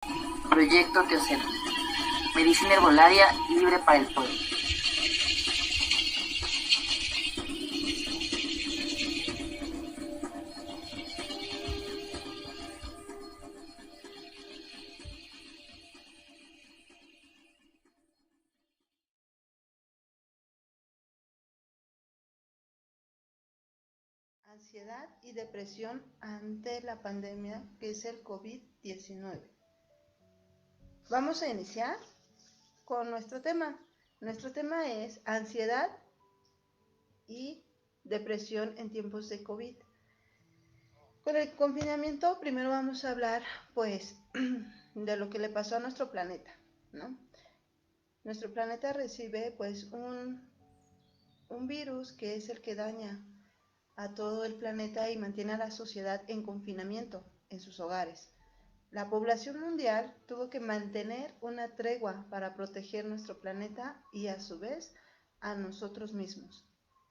Proyecto Teocelo. Medicina herbolaria libre para el pueblo. Ansiedad y depresión ante la pandemia que es el COVID-19. Vamos a iniciar con nuestro tema. Nuestro tema es ansiedad y depresión en tiempos de COVID. Con el confinamiento primero vamos a hablar pues de lo que le pasó a nuestro planeta, ¿no? Nuestro planeta recibe pues un virus que es el que daña a todo el planeta y mantiene a la sociedad en confinamiento en sus hogares. La población mundial tuvo que mantener una tregua para proteger nuestro planeta y a su vez a nosotros mismos,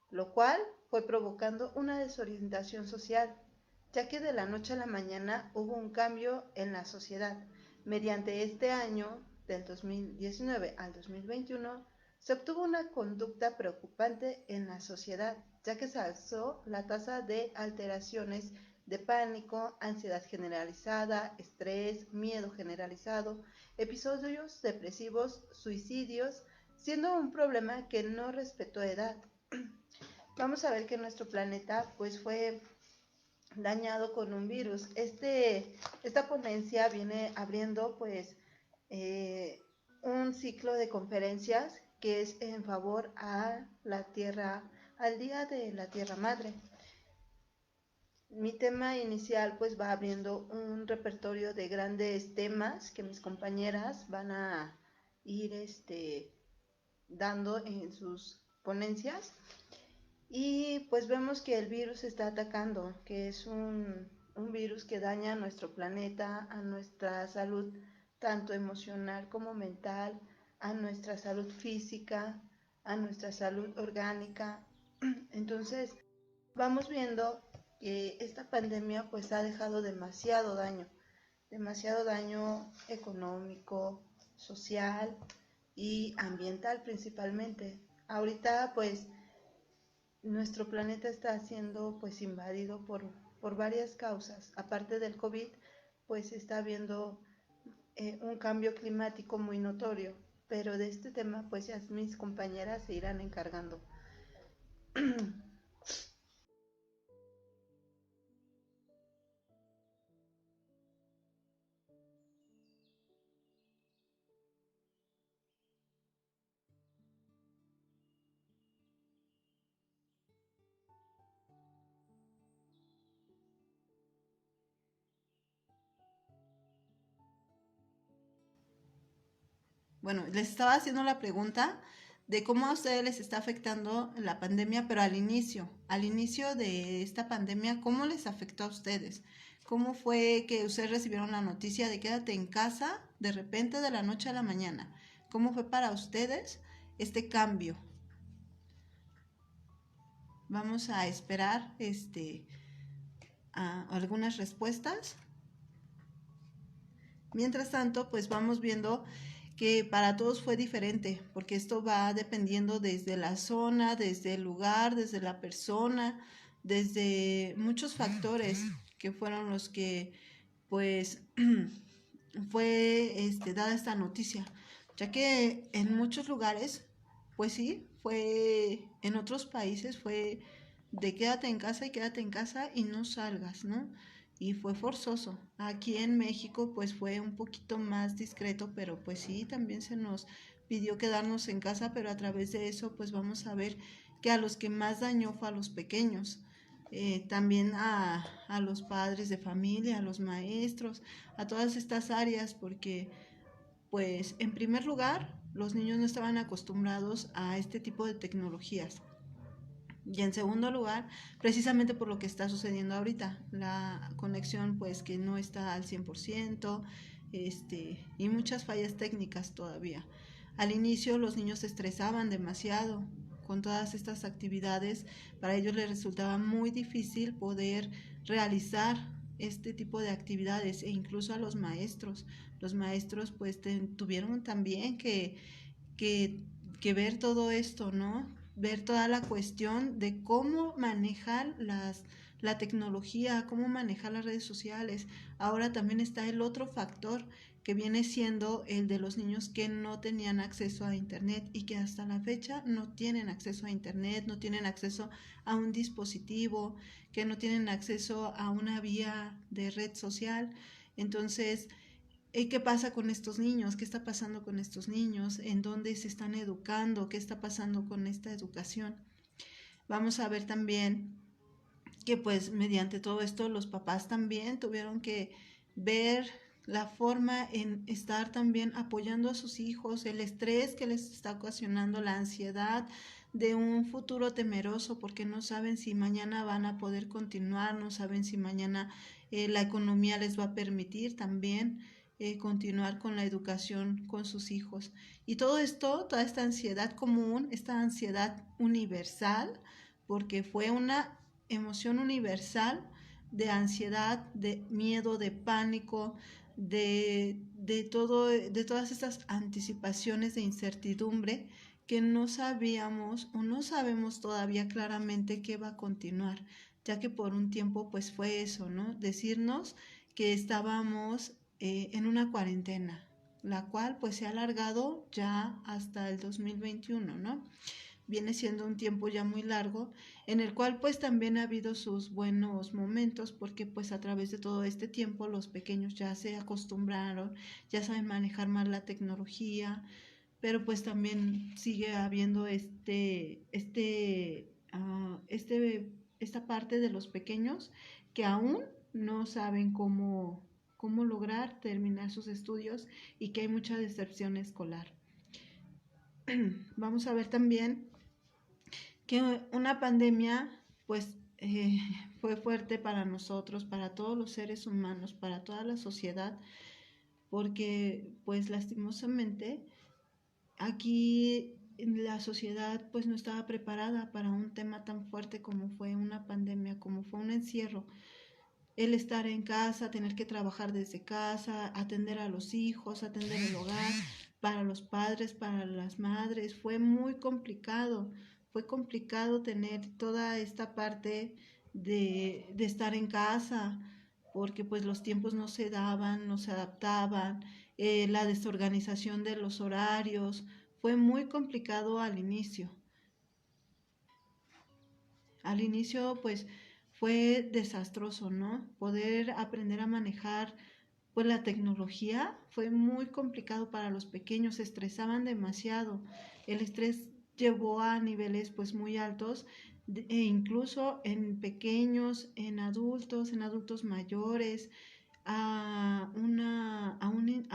lo cual fue provocando una desorientación social, ya que de la noche a la mañana hubo un cambio en la sociedad. Mediante este año, del 2019 al 2021, se obtuvo una conducta preocupante en la sociedad, ya que se alzó la tasa de alteraciones de pánico, ansiedad generalizada, estrés, miedo generalizado, episodios depresivos, suicidios, siendo un problema que no respetó edad. Vamos a ver que nuestro planeta pues fue dañado con un virus. Esta ponencia viene abriendo pues un ciclo de conferencias que es en favor a la Tierra, al Día de la Tierra Madre. Mi tema inicial pues va abriendo un repertorio de grandes temas que mis compañeras van a ir dando en sus ponencias. Y pues vemos que el virus está atacando, que es un virus que daña a nuestro planeta, a nuestra salud, tanto emocional como mental, a nuestra salud física, a nuestra salud orgánica. Entonces, vamos viendo que esta pandemia pues ha dejado demasiado daño económico, social y ambiental principalmente. Ahorita pues nuestro planeta está siendo pues invadido por varias causas. Aparte del COVID, pues está habiendo un cambio climático muy notorio, pero de este tema pues ya mis compañeras se irán encargando. Bueno, les estaba haciendo la pregunta de cómo a ustedes les está afectando la pandemia, pero al inicio de esta pandemia, ¿cómo les afectó a ustedes? ¿Cómo fue que ustedes recibieron la noticia de quédate en casa de repente de la noche a la mañana? ¿Cómo fue para ustedes este cambio? Vamos a esperar a algunas respuestas. Mientras tanto, pues vamos viendo que para todos fue diferente, porque esto va dependiendo desde la zona, desde el lugar, desde la persona, desde muchos factores que fueron los que pues fue dada esta noticia, ya que en muchos lugares, pues sí, fue en otros países fue de quédate en casa y no salgas, ¿no? Y fue forzoso. Aquí en México pues fue un poquito más discreto, pero pues sí, también se nos pidió quedarnos en casa, pero a través de eso pues vamos a ver que a los que más dañó fue a los pequeños. También a los padres de familia, a los maestros, a todas estas áreas, porque pues en primer lugar los niños no estaban acostumbrados a este tipo de tecnologías. Y en segundo lugar, precisamente por lo que está sucediendo ahorita, la conexión pues que no está al 100%, y muchas fallas técnicas todavía. Al inicio los niños se estresaban demasiado con todas estas actividades, para ellos les resultaba muy difícil poder realizar este tipo de actividades e incluso a los maestros. Los maestros pues tuvieron también que ver todo esto, ¿no? Ver toda la cuestión de cómo manejar la tecnología, cómo manejar las redes sociales. Ahora también está el otro factor que viene siendo el de los niños que no tenían acceso a internet y que hasta la fecha no tienen acceso a internet, no tienen acceso a un dispositivo, que no tienen acceso a una vía de red social. Entonces, ¿qué pasa con estos niños? ¿Qué está pasando con estos niños? ¿En dónde se están educando? ¿Qué está pasando con esta educación? Vamos a ver también que pues mediante todo esto los papás también tuvieron que ver la forma en estar también apoyando a sus hijos, el estrés que les está ocasionando, la ansiedad de un futuro temeroso porque no saben si mañana van a poder continuar, no saben si mañana la economía les va a permitir también continuar con la educación con sus hijos. Y todo esto, toda esta ansiedad común, esta ansiedad universal, porque fue una emoción universal de ansiedad, de miedo, de pánico, de todas estas anticipaciones de incertidumbre que no sabíamos o no sabemos todavía claramente qué va a continuar, ya que por un tiempo pues fue eso, ¿no? Decirnos que estábamos en una cuarentena, la cual pues se ha alargado ya hasta el 2021, ¿no? Viene siendo un tiempo ya muy largo, en el cual pues también ha habido sus buenos momentos, porque pues a través de todo este tiempo los pequeños ya se acostumbraron, ya saben manejar más la tecnología, pero pues también sigue habiendo esta parte de los pequeños que aún no saben cómo lograr terminar sus estudios y que hay mucha deserción escolar. Vamos a ver también que una pandemia pues fue fuerte para nosotros, para todos los seres humanos, para toda la sociedad, porque pues lastimosamente aquí la sociedad pues no estaba preparada para un tema tan fuerte como fue una pandemia, como fue un encierro. El estar en casa, tener que trabajar desde casa, atender a los hijos, atender el hogar, para los padres, para las madres, fue muy complicado. Fue complicado tener toda esta parte de estar en casa, porque pues los tiempos no se daban, no se adaptaban, la desorganización de los horarios, fue muy complicado al inicio. Al inicio pues fue desastroso, ¿no? Poder aprender a manejar pues la tecnología fue muy complicado para los pequeños, se estresaban demasiado. El estrés llevó a niveles pues muy altos e incluso en pequeños, en adultos mayores, a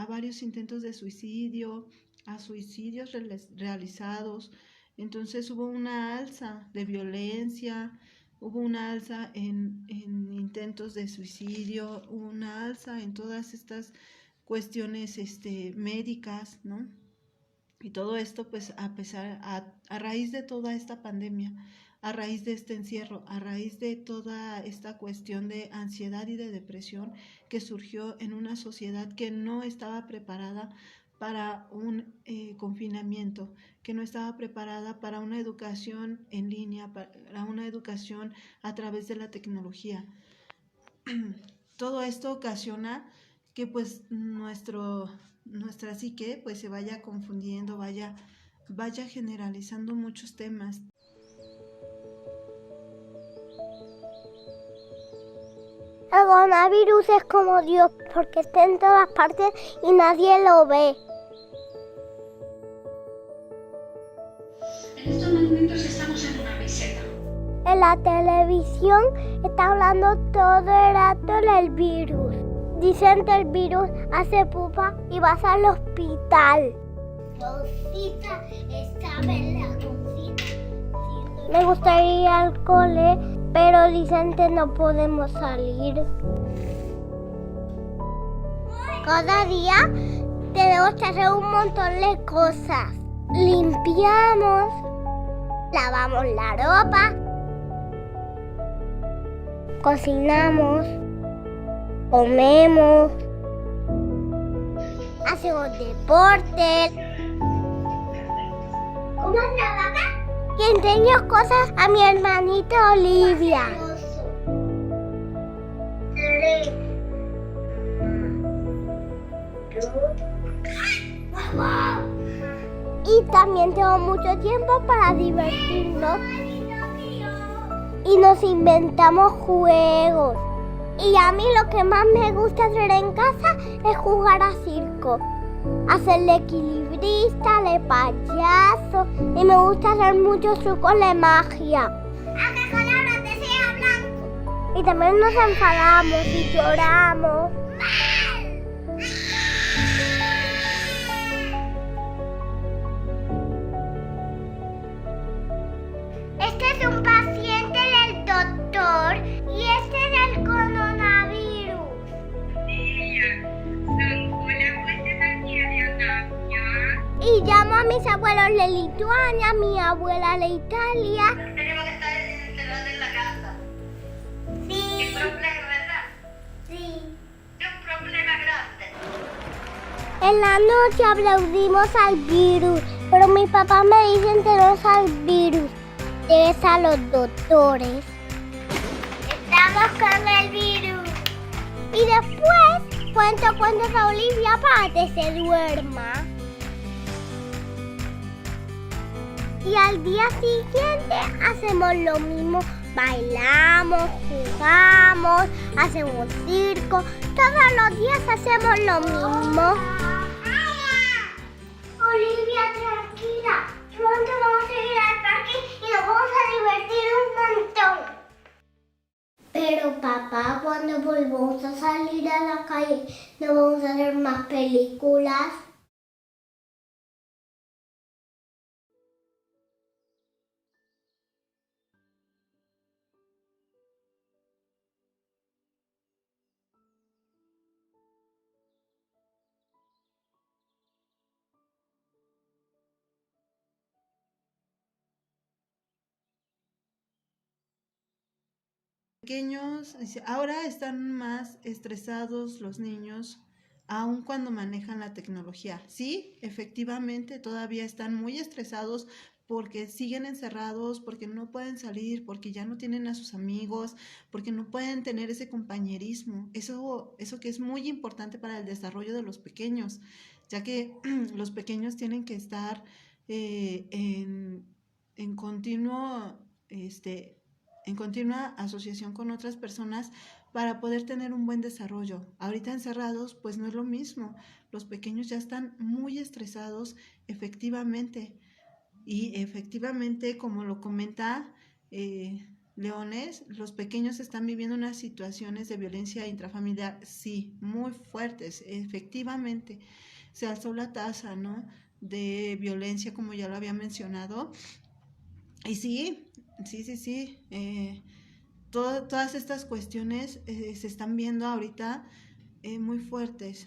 varios intentos de suicidio, a suicidios realizados. Entonces hubo una alza de violencia, hubo una alza en intentos de suicidio, hubo una alza en todas estas cuestiones médicas, ¿no? Y todo esto pues a raíz de toda esta pandemia, a raíz de este encierro, a raíz de toda esta cuestión de ansiedad y de depresión que surgió en una sociedad que no estaba preparada para un confinamiento, que no estaba preparada para una educación en línea, para una educación a través de la tecnología. Todo esto ocasiona que pues nuestra psique pues se vaya confundiendo, vaya generalizando muchos temas. El coronavirus es como Dios porque está en todas partes y nadie lo ve. En estos momentos estamos en una meseta. En la televisión está hablando todo el rato del virus. Dicen que el virus hace pupa y vas al hospital. Rosita estaba en la cocina. Me gustaría ir al cole, pero dicen que no podemos salir. Cada día tenemos que hacer un montón de cosas. Limpiamos, lavamos la ropa, cocinamos, comemos, hacemos deporte. ¿Cómo es la vaca? Que enseño cosas a mi hermanita Olivia. Y también tengo mucho tiempo para divertirnos. Y nos inventamos juegos. Y a mí lo que más me gusta hacer en casa es jugar a circo. Hacer de equilibrista, de payaso. Y me gusta hacer muchos trucos de magia. ¿A qué color desea blanco? Y también nos enfadamos y lloramos. Este es un paciente del doctor y este es el coronavirus. Y llamo a mis abuelos de Lituania, a mi abuela de Italia. Tenemos que estar encerrados en la casa. Sí. ¿Qué problema, verdad? Sí. Es un problema grande. En la noche aplaudimos al virus, pero mis papás me dicen que no es al virus, que es a los doctores. Estamos con el virus. Y después cuento cuentos a Olivia para que se duerma. Y al día siguiente hacemos lo mismo. Bailamos, jugamos, hacemos circo. Todos los días hacemos lo mismo. Olivia, tranquila. Pronto vamos a ir al parque y nos vamos a divertir un montón. Pero papá, cuando volvamos a salir a la calle, ¿no vamos a hacer más películas? Pequeños, dice, ahora están más estresados los niños, aun cuando manejan la tecnología. Sí, efectivamente, todavía están muy estresados porque siguen encerrados, porque no pueden salir, porque ya no tienen a sus amigos, porque no pueden tener ese compañerismo. Eso que es muy importante para el desarrollo de los pequeños, ya que los pequeños tienen que estar en continuo, en continua asociación con otras personas para poder tener un buen desarrollo. Ahorita encerrados, pues no es lo mismo. Los pequeños ya están muy estresados, efectivamente. Y efectivamente, como lo comenta Leones, los pequeños están viviendo unas situaciones de violencia intrafamiliar, sí, muy fuertes, efectivamente. Se alzó la tasa, ¿no?, de violencia, como ya lo había mencionado. Y sí, sí. Todas estas cuestiones se están viendo ahorita muy fuertes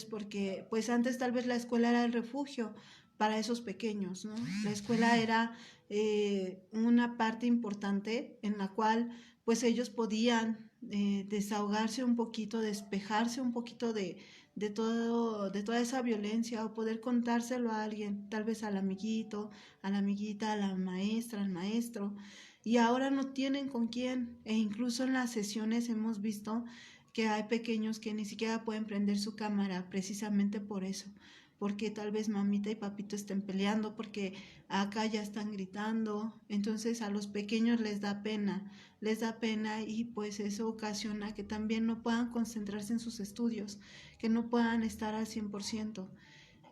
porque pues antes tal vez la escuela era el refugio para esos pequeños, ¿no? La escuela era una parte importante en la cual pues ellos podían desahogarse un poquito, despejarse un poquito de toda esa violencia o poder contárselo a alguien, tal vez al amiguito, a la amiguita, a la maestra, al maestro, y ahora no tienen con quién, e incluso en las sesiones hemos visto que hay pequeños que ni siquiera pueden prender su cámara precisamente por eso, porque tal vez mamita y papito estén peleando, porque acá ya están gritando, entonces a los pequeños les da pena y pues eso ocasiona que también no puedan concentrarse en sus estudios, que no puedan estar al 100%.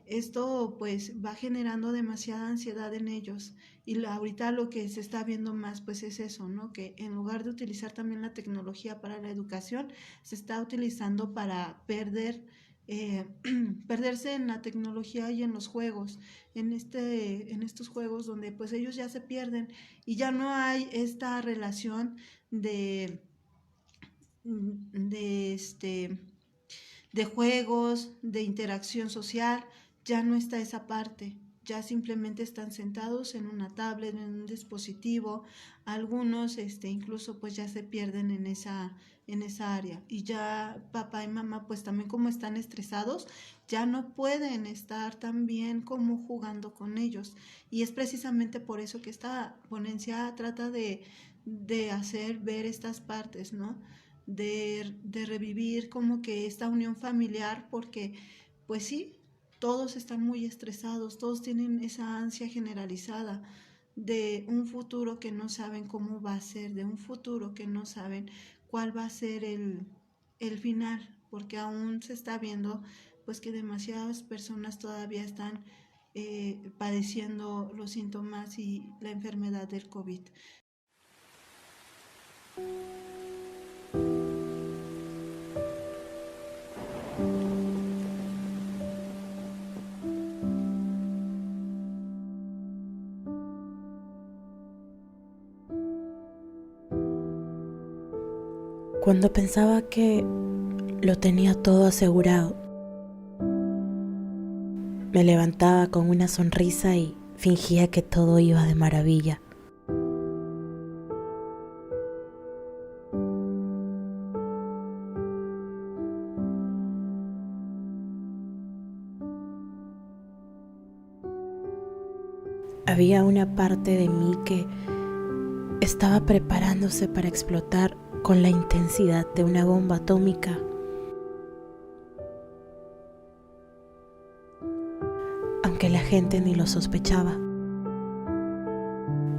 Esto pues va generando demasiada ansiedad en ellos y ahorita lo que se está viendo más pues es eso, ¿no? Que en lugar de utilizar también la tecnología para la educación, se está utilizando para perderse en la tecnología y en los juegos, en estos juegos donde pues ellos ya se pierden y ya no hay esta relación de juegos, de interacción social, ya no está esa parte, ya simplemente están sentados en una tablet, en un dispositivo, algunos incluso pues ya se pierden en en esa área. Y ya papá y mamá, pues también como están estresados, ya no pueden estar tan bien como jugando con ellos. Y es precisamente por eso que esta ponencia trata de hacer ver estas partes, ¿no? De revivir como que esta unión familiar, porque pues sí, todos están muy estresados, todos tienen esa ansia generalizada de un futuro que no saben cómo va a ser, de un futuro que no saben cuál va a ser el final, porque aún se está viendo pues que demasiadas personas todavía están padeciendo los síntomas y la enfermedad del COVID. Cuando pensaba que lo tenía todo asegurado, me levantaba con una sonrisa y fingía que todo iba de maravilla. Había una parte de mí que estaba preparándose para explotar con la intensidad de una bomba atómica. Aunque la gente ni lo sospechaba,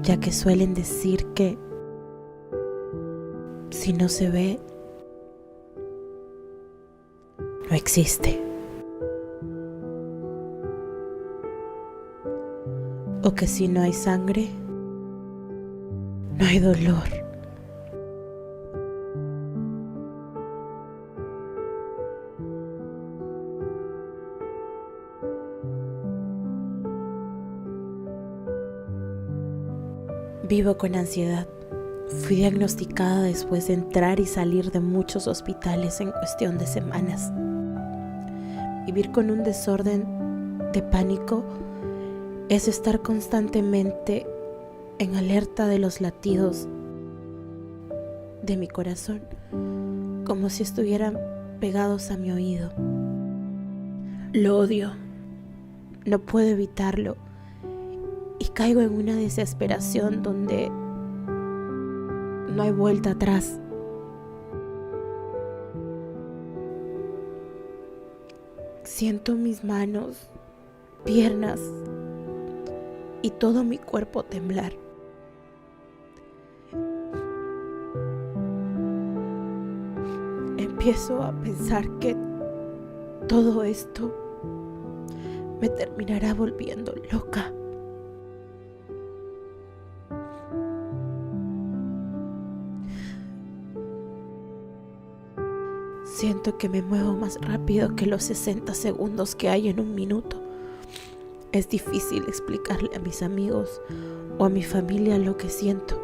ya que suelen decir que si no se ve, no existe. O que si no hay sangre, no hay dolor. Vivo con ansiedad. Fui diagnosticada después de entrar y salir de muchos hospitales en cuestión de semanas. Vivir con un desorden de pánico es estar constantemente en alerta de los latidos de mi corazón, como si estuvieran pegados a mi oído. Lo odio, no puedo evitarlo y caigo en una desesperación donde no hay vuelta atrás. Siento mis manos, piernas y todo mi cuerpo temblar. Empiezo a pensar que todo esto me terminará volviendo loca. Siento que me muevo más rápido que los 60 segundos que hay en un minuto. Es difícil explicarle a mis amigos o a mi familia lo que siento.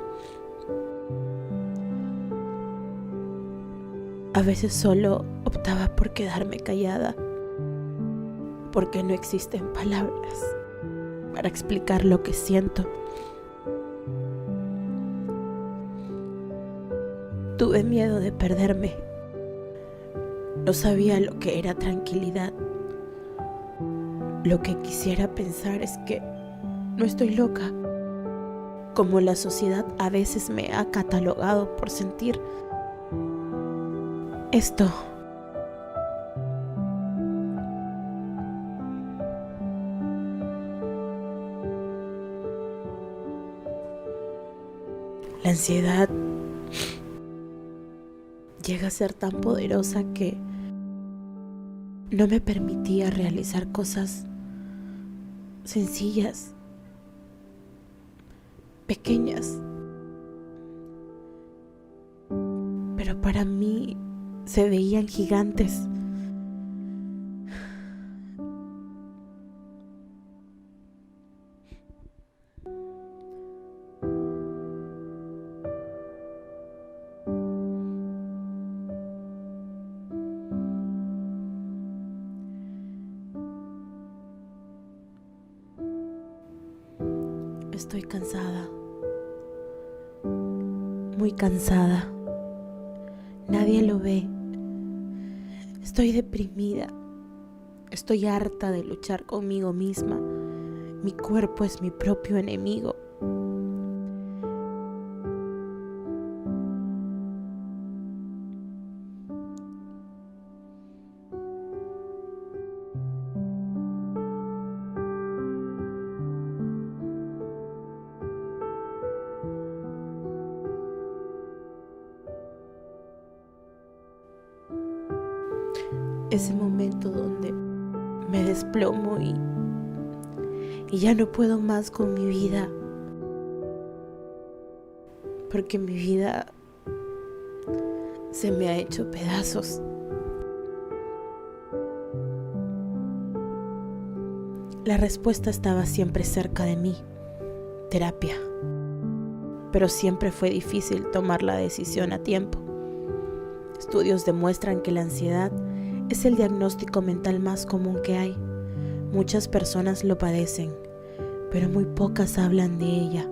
A veces solo optaba por quedarme callada, porque no existen palabras para explicar lo que siento. Tuve miedo de perderme. No sabía lo que era tranquilidad. Lo que quisiera pensar es que no estoy loca, como la sociedad a veces me ha catalogado por sentir esto. La ansiedad llega a ser tan poderosa que no me permitía realizar cosas sencillas, pequeñas, pero para mí se veían gigantes. Estoy cansada, muy cansada. Nadie lo ve. Estoy deprimida. Estoy harta de luchar conmigo misma. Mi cuerpo es mi propio enemigo. Ese momento donde me desplomo y ya no puedo más con mi vida, porque mi vida se me ha hecho pedazos. La respuesta estaba siempre cerca de mí: terapia. Pero siempre fue difícil tomar la decisión a tiempo. Estudios demuestran que la ansiedad es el diagnóstico mental más común que hay. Muchas personas lo padecen, pero muy pocas hablan de ella.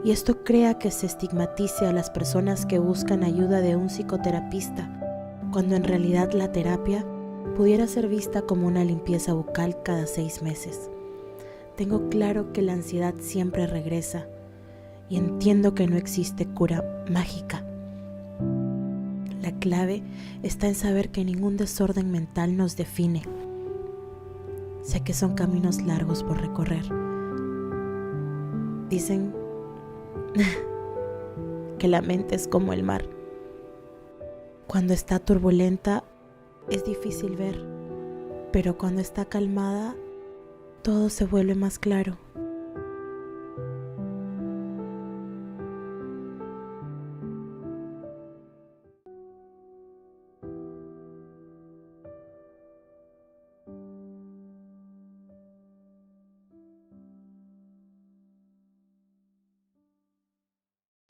Y esto crea que se estigmatice a las personas que buscan ayuda de un psicoterapista, cuando en realidad la terapia pudiera ser vista como una limpieza bucal cada 6 meses. Tengo claro que la ansiedad siempre regresa y entiendo que no existe cura mágica. La clave está en saber que ningún desorden mental nos define. Sé que son caminos largos por recorrer. Dicen que la mente es como el mar. Cuando está turbulenta es difícil ver, pero cuando está calmada todo se vuelve más claro.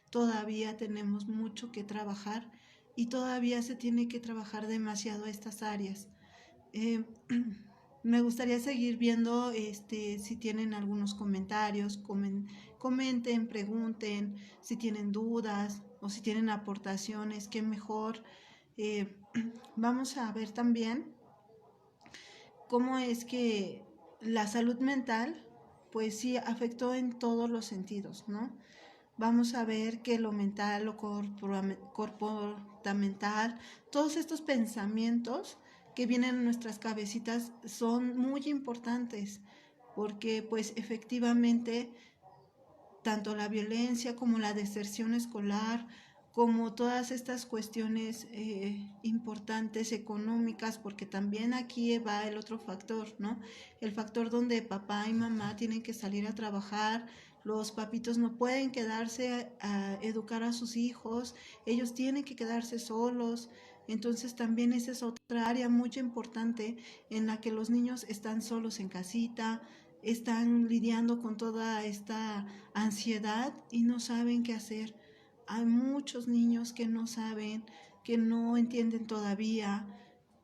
Todavía tenemos mucho que trabajar y todavía se tiene que trabajar demasiado estas áreas. Me gustaría seguir viendo si tienen algunos comentarios, comenten, pregunten, si tienen dudas o si tienen aportaciones, qué mejor. Vamos a ver también cómo es que la salud mental, pues sí, afectó en todos los sentidos, ¿no? Vamos a ver que lo mental, lo comportamental, todos estos pensamientos que vienen en nuestras cabecitas son muy importantes, porque pues efectivamente tanto la violencia como la deserción escolar, como todas estas cuestiones importantes económicas, porque también aquí va el otro factor, ¿no? El factor donde papá y mamá tienen que salir a trabajar, los papitos no pueden quedarse a educar a sus hijos, ellos tienen que quedarse solos. Entonces también esa es otra área muy importante en la que los niños están solos en casita, están lidiando con toda esta ansiedad y no saben qué hacer. Hay muchos niños que no saben, que no entienden todavía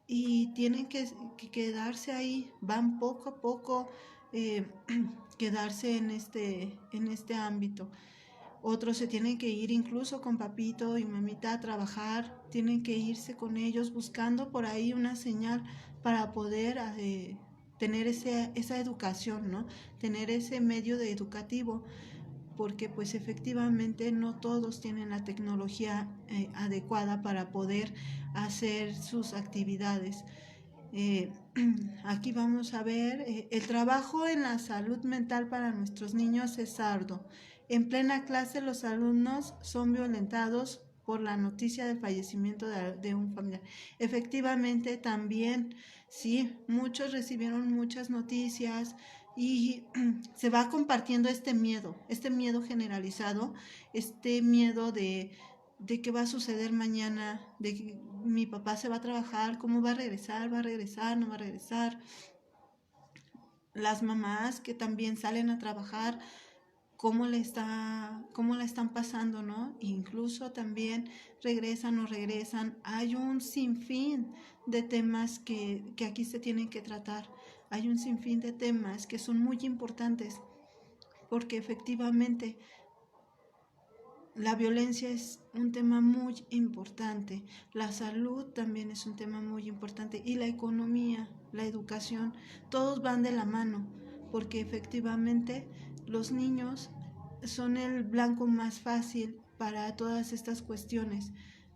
y tienen que quedarse ahí, van poco a poco quedarse en este ámbito. Otros se tienen que ir incluso con papito y mamita a trabajar, tienen que irse con ellos buscando por ahí una señal para poder tener esa educación, ¿no? Tener ese medio educativo, porque pues efectivamente no todos tienen la tecnología adecuada para poder hacer sus actividades. Aquí vamos a ver, el trabajo en la salud mental para nuestros niños es arduo. En plena clase los alumnos son violentados por la noticia del fallecimiento de un familiar. Efectivamente también, sí, muchos recibieron muchas noticias y se va compartiendo este miedo generalizado, este miedo de qué va a suceder mañana, de que mi papá se va a trabajar, cómo va a regresar, no va a regresar. Las mamás que también salen a trabajar, cómo la están pasando, ¿no? Incluso también regresan o regresan. Hay un sinfín de temas que aquí se tienen que tratar. Hay un sinfín de temas que son muy importantes porque efectivamente la violencia es un tema muy importante, la salud también es un tema muy importante y la economía, la educación, todos van de la mano, porque efectivamente los niños son el blanco más fácil para todas estas cuestiones,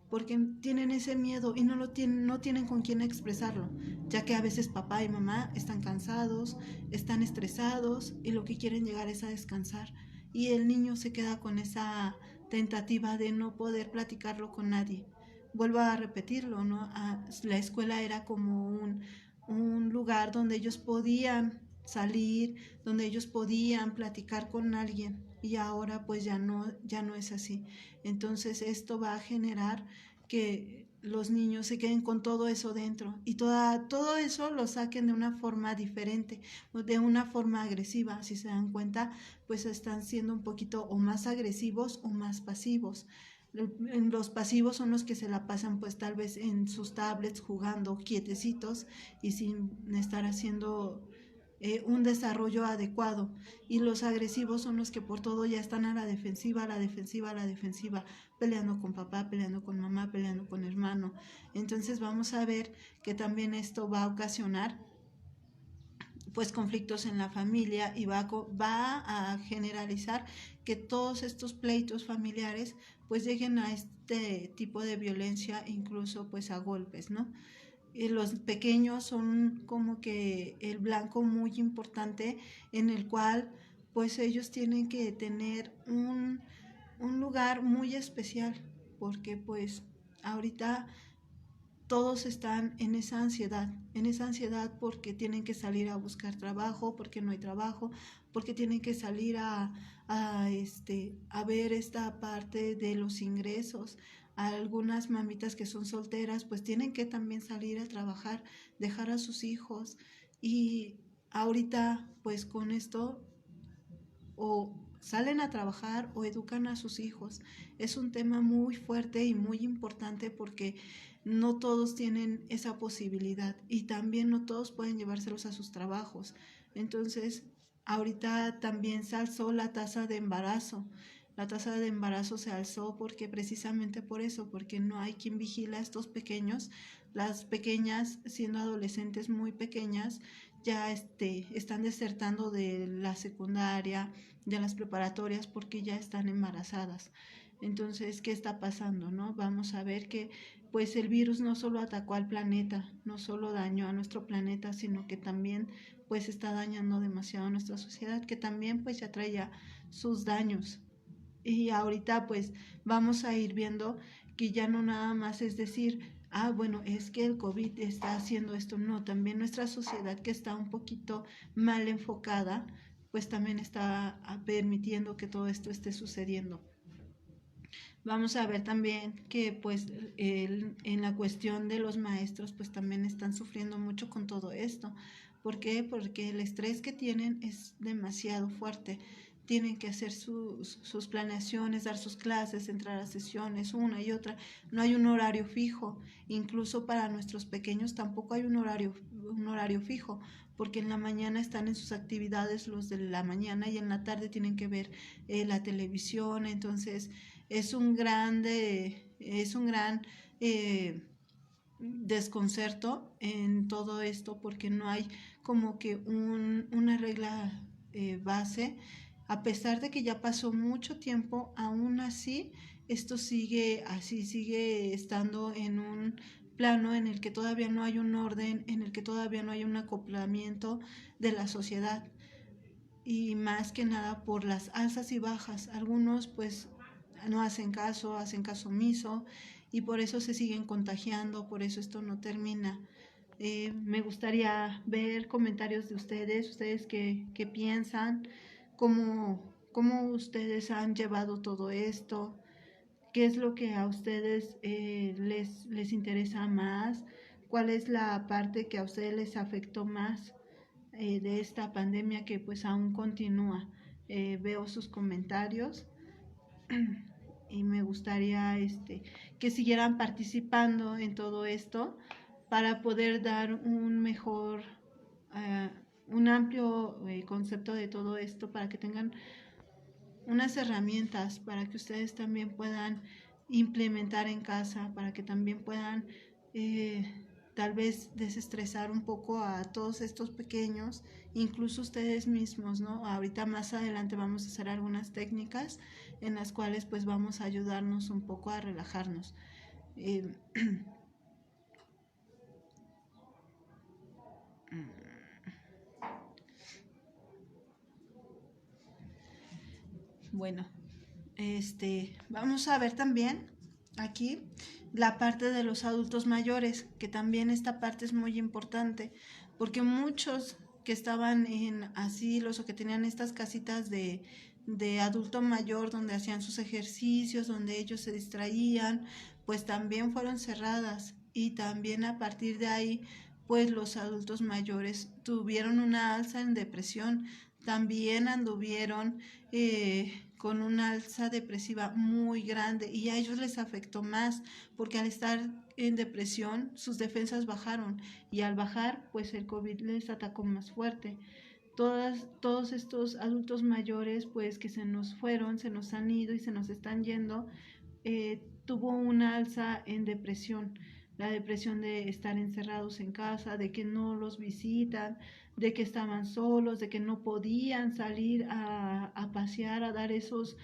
porque tienen ese miedo y no tienen con quién expresarlo, ya que a veces papá y mamá están cansados, están estresados y lo que quieren llegar es a descansar. Y el niño se queda con esa tentativa de no poder platicarlo con nadie. Vuelvo a repetirlo, ¿no? La escuela era como un lugar donde ellos podían salir, donde ellos podían platicar con alguien y ahora pues ya no es así. Entonces esto va a generar que los niños se queden con todo eso dentro y todo eso lo saquen de una forma diferente, de una forma agresiva. Si se dan cuenta, pues están siendo un poquito o más agresivos o más pasivos. Los pasivos son los que se la pasan pues tal vez en sus tablets jugando quietecitos y sin estar haciendo un desarrollo adecuado, y los agresivos son los que por todo ya están a la defensiva, peleando con papá, peleando con mamá, peleando con hermano. Entonces vamos a ver que también esto va a ocasionar pues conflictos en la familia y va a generalizar que todos estos pleitos familiares pues lleguen a este tipo de violencia, incluso pues a golpes, ¿no? Los pequeños son como que el blanco muy importante en el cual pues ellos tienen que tener un lugar muy especial, porque pues ahorita todos están en esa ansiedad porque tienen que salir a buscar trabajo, porque no hay trabajo, porque tienen que salir a ver esta parte de los ingresos. Algunas mamitas que son solteras pues tienen que también salir a trabajar, dejar a sus hijos, y ahorita pues con esto o salen a trabajar o educan a sus hijos. Es un tema muy fuerte y muy importante porque no todos tienen esa posibilidad y también no todos pueden llevárselos a sus trabajos. Entonces, ahorita también se alzó la tasa de embarazo. La tasa de embarazo se alzó porque precisamente por eso, porque no hay quien vigila a estos pequeños. Las pequeñas, siendo adolescentes muy pequeñas, ya están desertando de la secundaria, de las preparatorias, porque ya están embarazadas. Entonces, ¿qué está pasando, no? Vamos a ver que pues el virus no solo atacó al planeta, no solo dañó a nuestro planeta, sino que también pues está dañando demasiado a nuestra sociedad, que también pues ya traía sus daños. Y ahorita pues vamos a ir viendo que ya no nada más es decir, bueno, es que el COVID está haciendo esto. No, también nuestra sociedad, que está un poquito mal enfocada, pues también está permitiendo que todo esto esté sucediendo. Vamos a ver también que pues en la cuestión de los maestros pues también están sufriendo mucho con todo esto. ¿Por qué? Porque el estrés que tienen es demasiado fuerte. Tienen que hacer sus planeaciones, dar sus clases, entrar a sesiones, una y otra. No hay un horario fijo. Incluso para nuestros pequeños tampoco hay un horario fijo, porque en la mañana están en sus actividades los de la mañana y en la tarde tienen que ver la televisión. Entonces es un gran desconcerto en todo esto, porque no hay como que una regla base. A pesar de que ya pasó mucho tiempo, aún así esto sigue así, sigue estando en un plano en el que todavía no hay un orden, en el que todavía no hay un acoplamiento de la sociedad, y más que nada por las alzas y bajas. Algunos pues no hacen caso omiso, y por eso se siguen contagiando, por eso esto no termina. Me gustaría ver comentarios de ustedes qué piensan, cómo ustedes han llevado todo esto, qué es lo que a ustedes les interesa más, cuál es la parte que a ustedes les afectó más de esta pandemia que pues aún continúa. Veo sus comentarios y me gustaría que siguieran participando en todo esto para poder dar un amplio concepto de todo esto, para que tengan unas herramientas para que ustedes también puedan implementar en casa, para que también puedan tal vez desestresar un poco a todos estos pequeños, incluso ustedes mismos, ¿no? Ahorita más adelante vamos a hacer algunas técnicas en las cuales pues vamos a ayudarnos un poco a relajarnos. Bueno, vamos a ver también aquí la parte de los adultos mayores, que también esta parte es muy importante, porque muchos que estaban en asilos o que tenían estas casitas de adulto mayor donde hacían sus ejercicios, donde ellos se distraían, pues también fueron cerradas, y también a partir de ahí pues los adultos mayores tuvieron una alza en depresión, también anduvieron con una alza depresiva muy grande, y a ellos les afectó más porque al estar en depresión sus defensas bajaron, y al bajar pues el COVID les atacó más fuerte. Todos estos adultos mayores pues que se nos fueron, se nos han ido y se nos están yendo, tuvo una alza en depresión. La depresión de estar encerrados en casa, de que no los visitan, de que estaban solos, de que no podían salir a pasear, a dar esos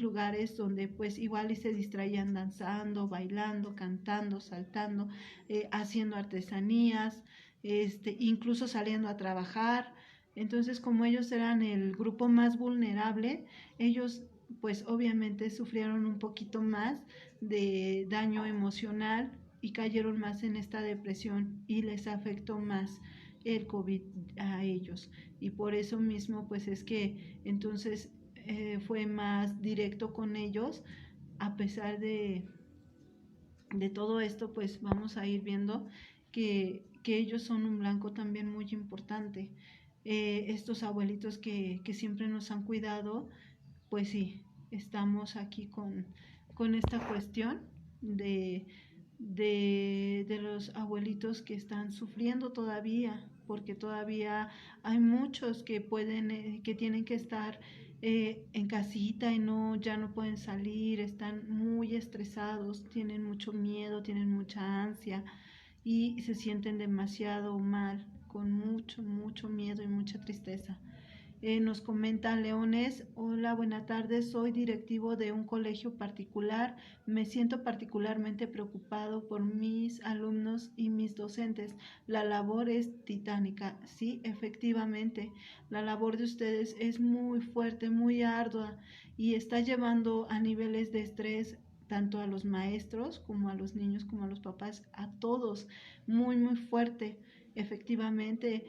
lugares donde pues igual y se distraían danzando, bailando, cantando, saltando, haciendo artesanías, incluso saliendo a trabajar. Entonces, como ellos eran el grupo más vulnerable, ellos pues obviamente sufrieron un poquito más de daño emocional y cayeron más en esta depresión, y les afectó más el COVID a ellos, y por eso mismo pues es que entonces fue más directo con ellos. A pesar de todo esto, pues vamos a ir viendo que ellos son un blanco también muy importante. Estos abuelitos que siempre nos han cuidado, pues sí, estamos aquí con esta cuestión de los abuelitos que están sufriendo todavía, porque todavía hay muchos que que tienen que estar en casita y ya no pueden salir, están muy estresados, tienen mucho miedo, tienen mucha ansia y se sienten demasiado mal, con mucho miedo y mucha tristeza. Nos comenta Leones: hola, buenas tardes, soy directivo de un colegio particular, me siento particularmente preocupado por mis alumnos y mis docentes, la labor es titánica. Sí, efectivamente, la labor de ustedes es muy fuerte, muy ardua, y está llevando a niveles de estrés tanto a los maestros como a los niños, como a los papás, a todos, muy fuerte. Efectivamente,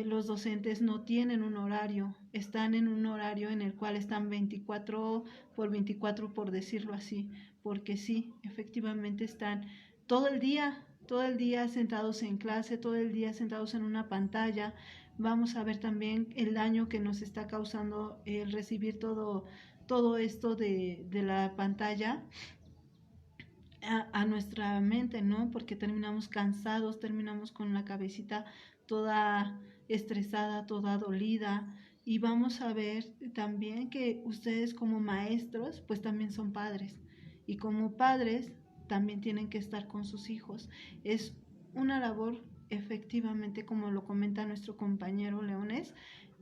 los docentes no tienen un horario, están en un horario en el cual están 24/24, por decirlo así, porque sí, efectivamente están todo el día sentados en clase, todo el día sentados en una pantalla. Vamos a ver también el daño que nos está causando el recibir todo esto de la pantalla a nuestra mente, ¿no? Porque terminamos cansados, terminamos con la cabecita toda estresada, toda dolida. Y vamos a ver también que ustedes como maestros pues también son padres, y como padres también tienen que estar con sus hijos. Es una labor, efectivamente, como lo comenta nuestro compañero Leones,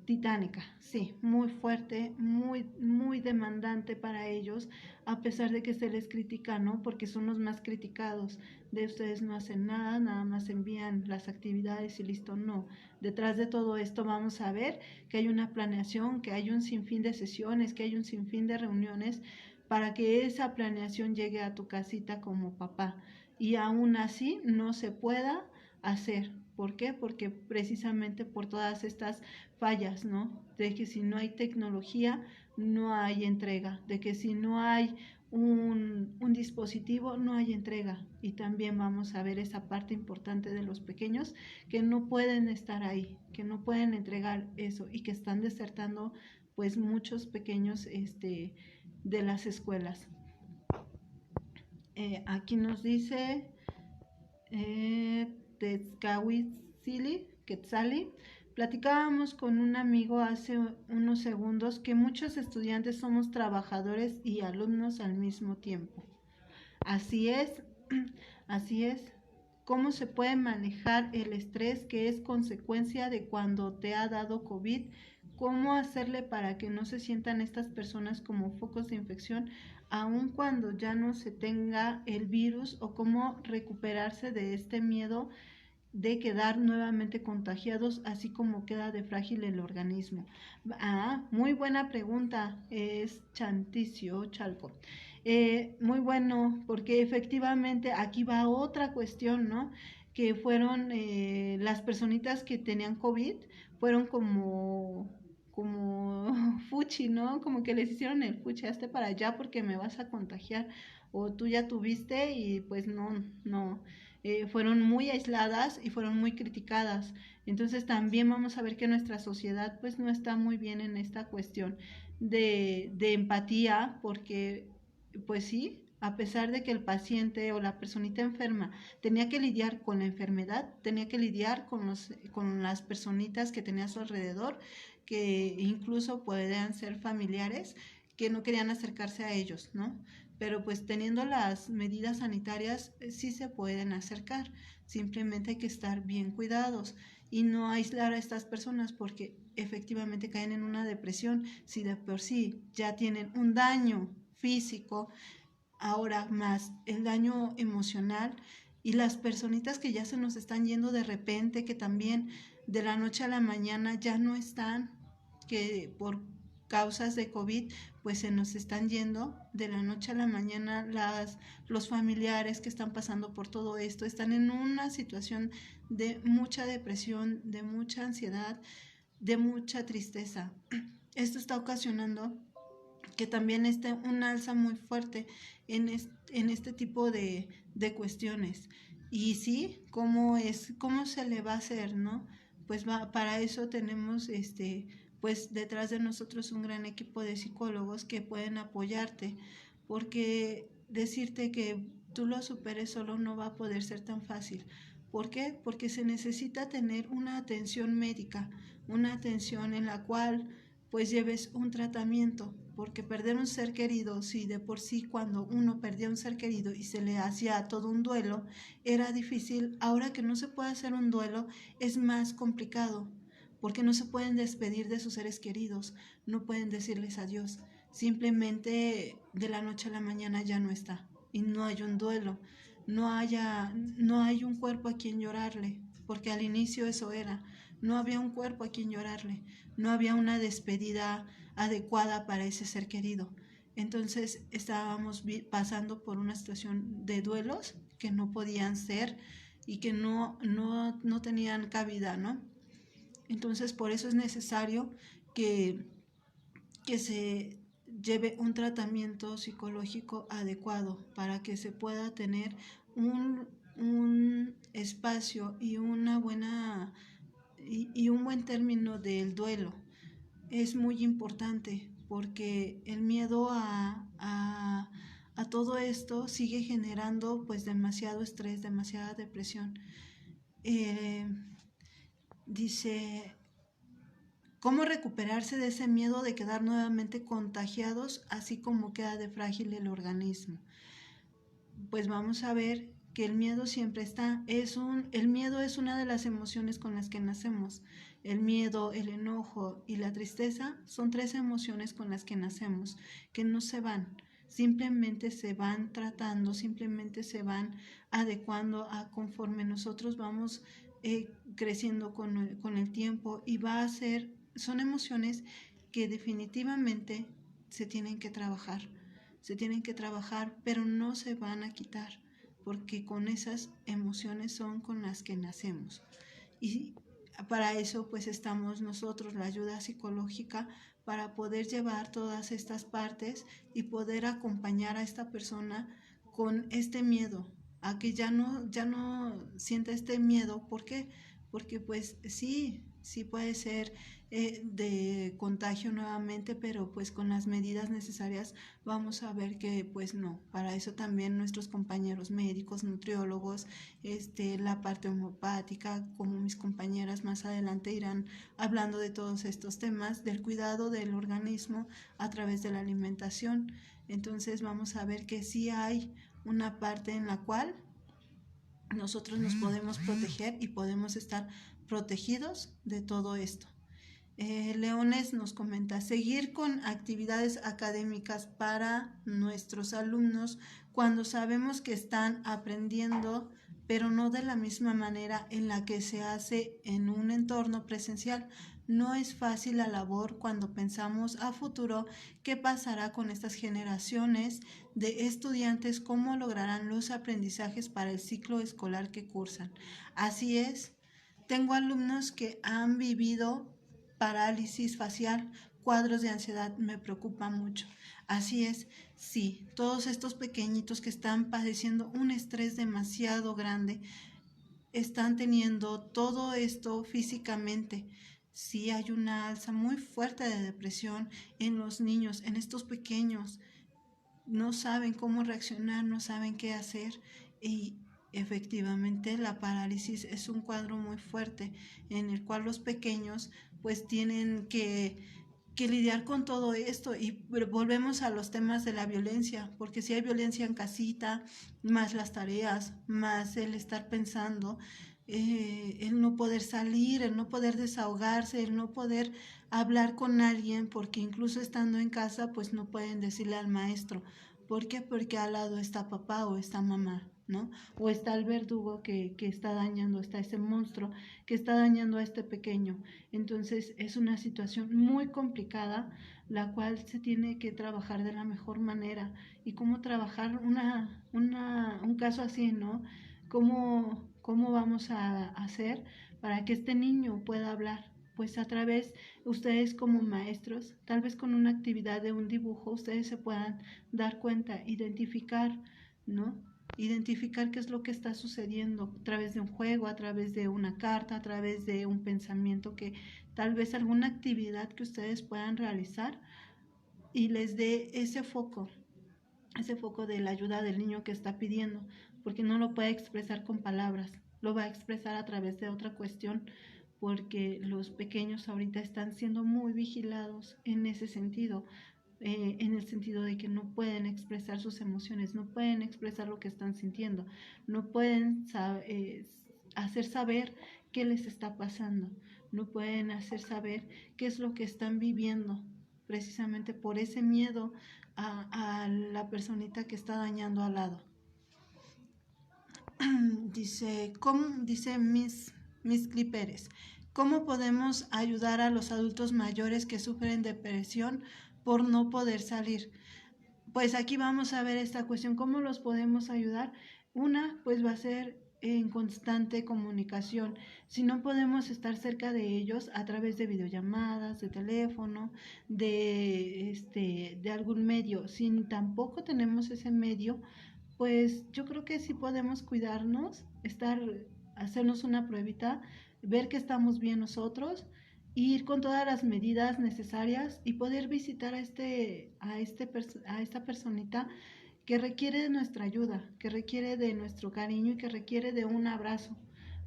titánica, sí, muy fuerte, muy demandante para ellos, a pesar de que se les critica, ¿no? Porque son los más criticados. De ustedes no hacen nada, nada más envían las actividades y listo. No, detrás de todo esto vamos a ver que hay una planeación, que hay un sinfín de sesiones, que hay un sinfín de reuniones para que esa planeación llegue a tu casita como papá, y aún así no se pueda hacer. ¿Por qué? Porque precisamente por todas estas fallas, ¿no? De que si no hay tecnología, no hay entrega, de que si no hay un dispositivo, no hay entrega. Y también vamos a ver esa parte importante de los pequeños que no pueden estar ahí, que no pueden entregar eso, y que están desertando pues muchos pequeños de las escuelas. Aquí nos dice Quetzali: Platicábamos con un amigo hace unos segundos que muchos estudiantes somos trabajadores y alumnos al mismo tiempo. Así es, así es. ¿Cómo se puede manejar el estrés que es consecuencia de cuando te ha dado COVID? ¿Cómo hacerle para que no se sientan estas personas como focos de infección aun cuando ya no se tenga el virus? ¿O cómo recuperarse de este miedo de quedar nuevamente contagiados, así como queda de frágil el organismo? Muy buena pregunta, es Chanticio Chalco. Muy bueno, porque efectivamente aquí va otra cuestión, ¿no? Que fueron las personitas que tenían COVID, fueron como fuchi, ¿no? Como que les hicieron el fuchi, hazte para allá porque me vas a contagiar, o tú ya tuviste y pues no. Fueron muy aisladas y fueron muy criticadas. Entonces también vamos a ver que nuestra sociedad pues no está muy bien en esta cuestión de empatía, porque pues sí, a pesar de que el paciente o la personita enferma tenía que lidiar con la enfermedad, tenía que lidiar con las personitas que tenía a su alrededor, que incluso podían ser familiares, que no querían acercarse a ellos, ¿no? Pero pues teniendo las medidas sanitarias sí se pueden acercar, simplemente hay que estar bien cuidados y no aislar a estas personas porque efectivamente caen en una depresión. Si de por sí ya tienen un daño físico, ahora más el daño emocional, y las personitas que ya se nos están yendo de repente, que también de la noche a la mañana ya no están, que por causas de COVID pues se nos están yendo de la noche a la mañana. Los familiares que están pasando por todo esto están en una situación de mucha depresión, de mucha ansiedad, de mucha tristeza. Esto está ocasionando que también esté un alza muy fuerte en este tipo de cuestiones. Y sí, ¿cómo se le va a hacer, no? Pues para eso tenemos pues detrás de nosotros un gran equipo de psicólogos que pueden apoyarte, porque decirte que tú lo superes solo no va a poder ser tan fácil. ¿Por qué? Porque se necesita tener una atención médica, una atención en la cual pues lleves un tratamiento, porque perder un ser querido, si de por sí cuando uno perdía un ser querido y se le hacía todo un duelo, era difícil, ahora que no se puede hacer un duelo es más complicado, porque no se pueden despedir de sus seres queridos, no pueden decirles adiós, simplemente de la noche a la mañana ya no está, y no hay un duelo, no hay un cuerpo a quien llorarle, porque al inicio eso era, no había un cuerpo a quien llorarle, no había una despedida adecuada para ese ser querido. Entonces estábamos pasando por una situación de duelos que no podían ser y que no tenían cabida, ¿no? Entonces por eso es necesario que se lleve un tratamiento psicológico adecuado para que se pueda tener un espacio y una buena y un buen término del duelo. Es muy importante porque el miedo a todo esto sigue generando pues demasiado estrés, demasiada depresión. Dice, ¿cómo recuperarse de ese miedo de quedar nuevamente contagiados, así como queda de frágil el organismo? Pues vamos a ver que el miedo siempre está. El miedo es una de las emociones con las que nacemos. El miedo, el enojo y la tristeza son 3 emociones con las que nacemos, que no se van. Simplemente se van tratando, simplemente se van adecuando a conforme nosotros vamos creciendo con el tiempo, y son emociones que definitivamente se tienen que trabajar, pero no se van a quitar, porque con esas emociones son con las que nacemos. Y para eso pues estamos nosotros, la ayuda psicológica, para poder llevar todas estas partes y poder acompañar a esta persona con este miedo, a que ya no sienta este miedo. ¿Por qué? Porque pues sí, sí puede ser de contagio nuevamente, pero pues con las medidas necesarias vamos a ver que pues no. Para eso también nuestros compañeros médicos, nutriólogos, la parte homeopática, como mis compañeras más adelante irán hablando de todos estos temas, del cuidado del organismo a través de la alimentación. Entonces vamos a ver que sí hay una parte en la cual nosotros nos podemos proteger y podemos estar protegidos de todo esto. Leones nos comenta, seguir con actividades académicas para nuestros alumnos cuando sabemos que están aprendiendo, pero no de la misma manera en la que se hace en un entorno presencial. No es fácil la labor cuando pensamos a futuro qué pasará con estas generaciones de estudiantes, cómo lograrán los aprendizajes para el ciclo escolar que cursan. Así es, tengo alumnos que han vivido parálisis facial, cuadros de ansiedad, me preocupa mucho. Así es, sí, todos estos pequeñitos que están padeciendo un estrés demasiado grande, están teniendo todo esto físicamente. Sí, hay una alza muy fuerte de depresión en los niños, en estos pequeños. No saben cómo reaccionar, no saben qué hacer y efectivamente la parálisis es un cuadro muy fuerte en el cual los pequeños pues tienen que lidiar con todo esto y volvemos a los temas de la violencia, porque si hay violencia en casita, más las tareas, más el estar pensando, el no poder salir, el no poder desahogarse, el no poder hablar con alguien, porque incluso estando en casa pues no pueden decirle al maestro. ¿Por qué? Porque al lado está papá o está mamá, ¿no? O está el verdugo que está dañando, está ese monstruo que está dañando a este pequeño. Entonces es una situación muy complicada, la cual se tiene que trabajar de la mejor manera. ¿Y cómo trabajar un caso así, ¿no? ¿Cómo vamos a hacer para que este niño pueda hablar? Pues a través, ustedes como maestros, tal vez con una actividad de un dibujo, ustedes se puedan dar cuenta, identificar, ¿no? Identificar qué es lo que está sucediendo a través de un juego, a través de una carta, a través de un pensamiento, que tal vez alguna actividad que ustedes puedan realizar y les dé ese foco de la ayuda del niño que está pidiendo, porque no lo puede expresar con palabras, lo va a expresar a través de otra cuestión, porque los pequeños ahorita están siendo muy vigilados en ese sentido. En el sentido de que no pueden expresar sus emociones, no pueden expresar lo que están sintiendo, no pueden hacer saber qué les está pasando, no pueden hacer saber qué es lo que están viviendo, precisamente por ese miedo a la personita que está dañando al lado. Dice Miss Clipperes, ¿cómo podemos ayudar a los adultos mayores que sufren depresión por no poder salir? Pues aquí vamos a ver esta cuestión, ¿cómo los podemos ayudar? Una, pues va a ser en constante comunicación. Si no podemos estar cerca de ellos a través de videollamadas, de teléfono, de algún medio, si tampoco tenemos ese medio, pues yo creo que sí podemos cuidarnos, hacernos una pruebita, ver que estamos bien nosotros, ir con todas las medidas necesarias y poder visitar a esta personita que requiere de nuestra ayuda, que requiere de nuestro cariño y que requiere de un abrazo,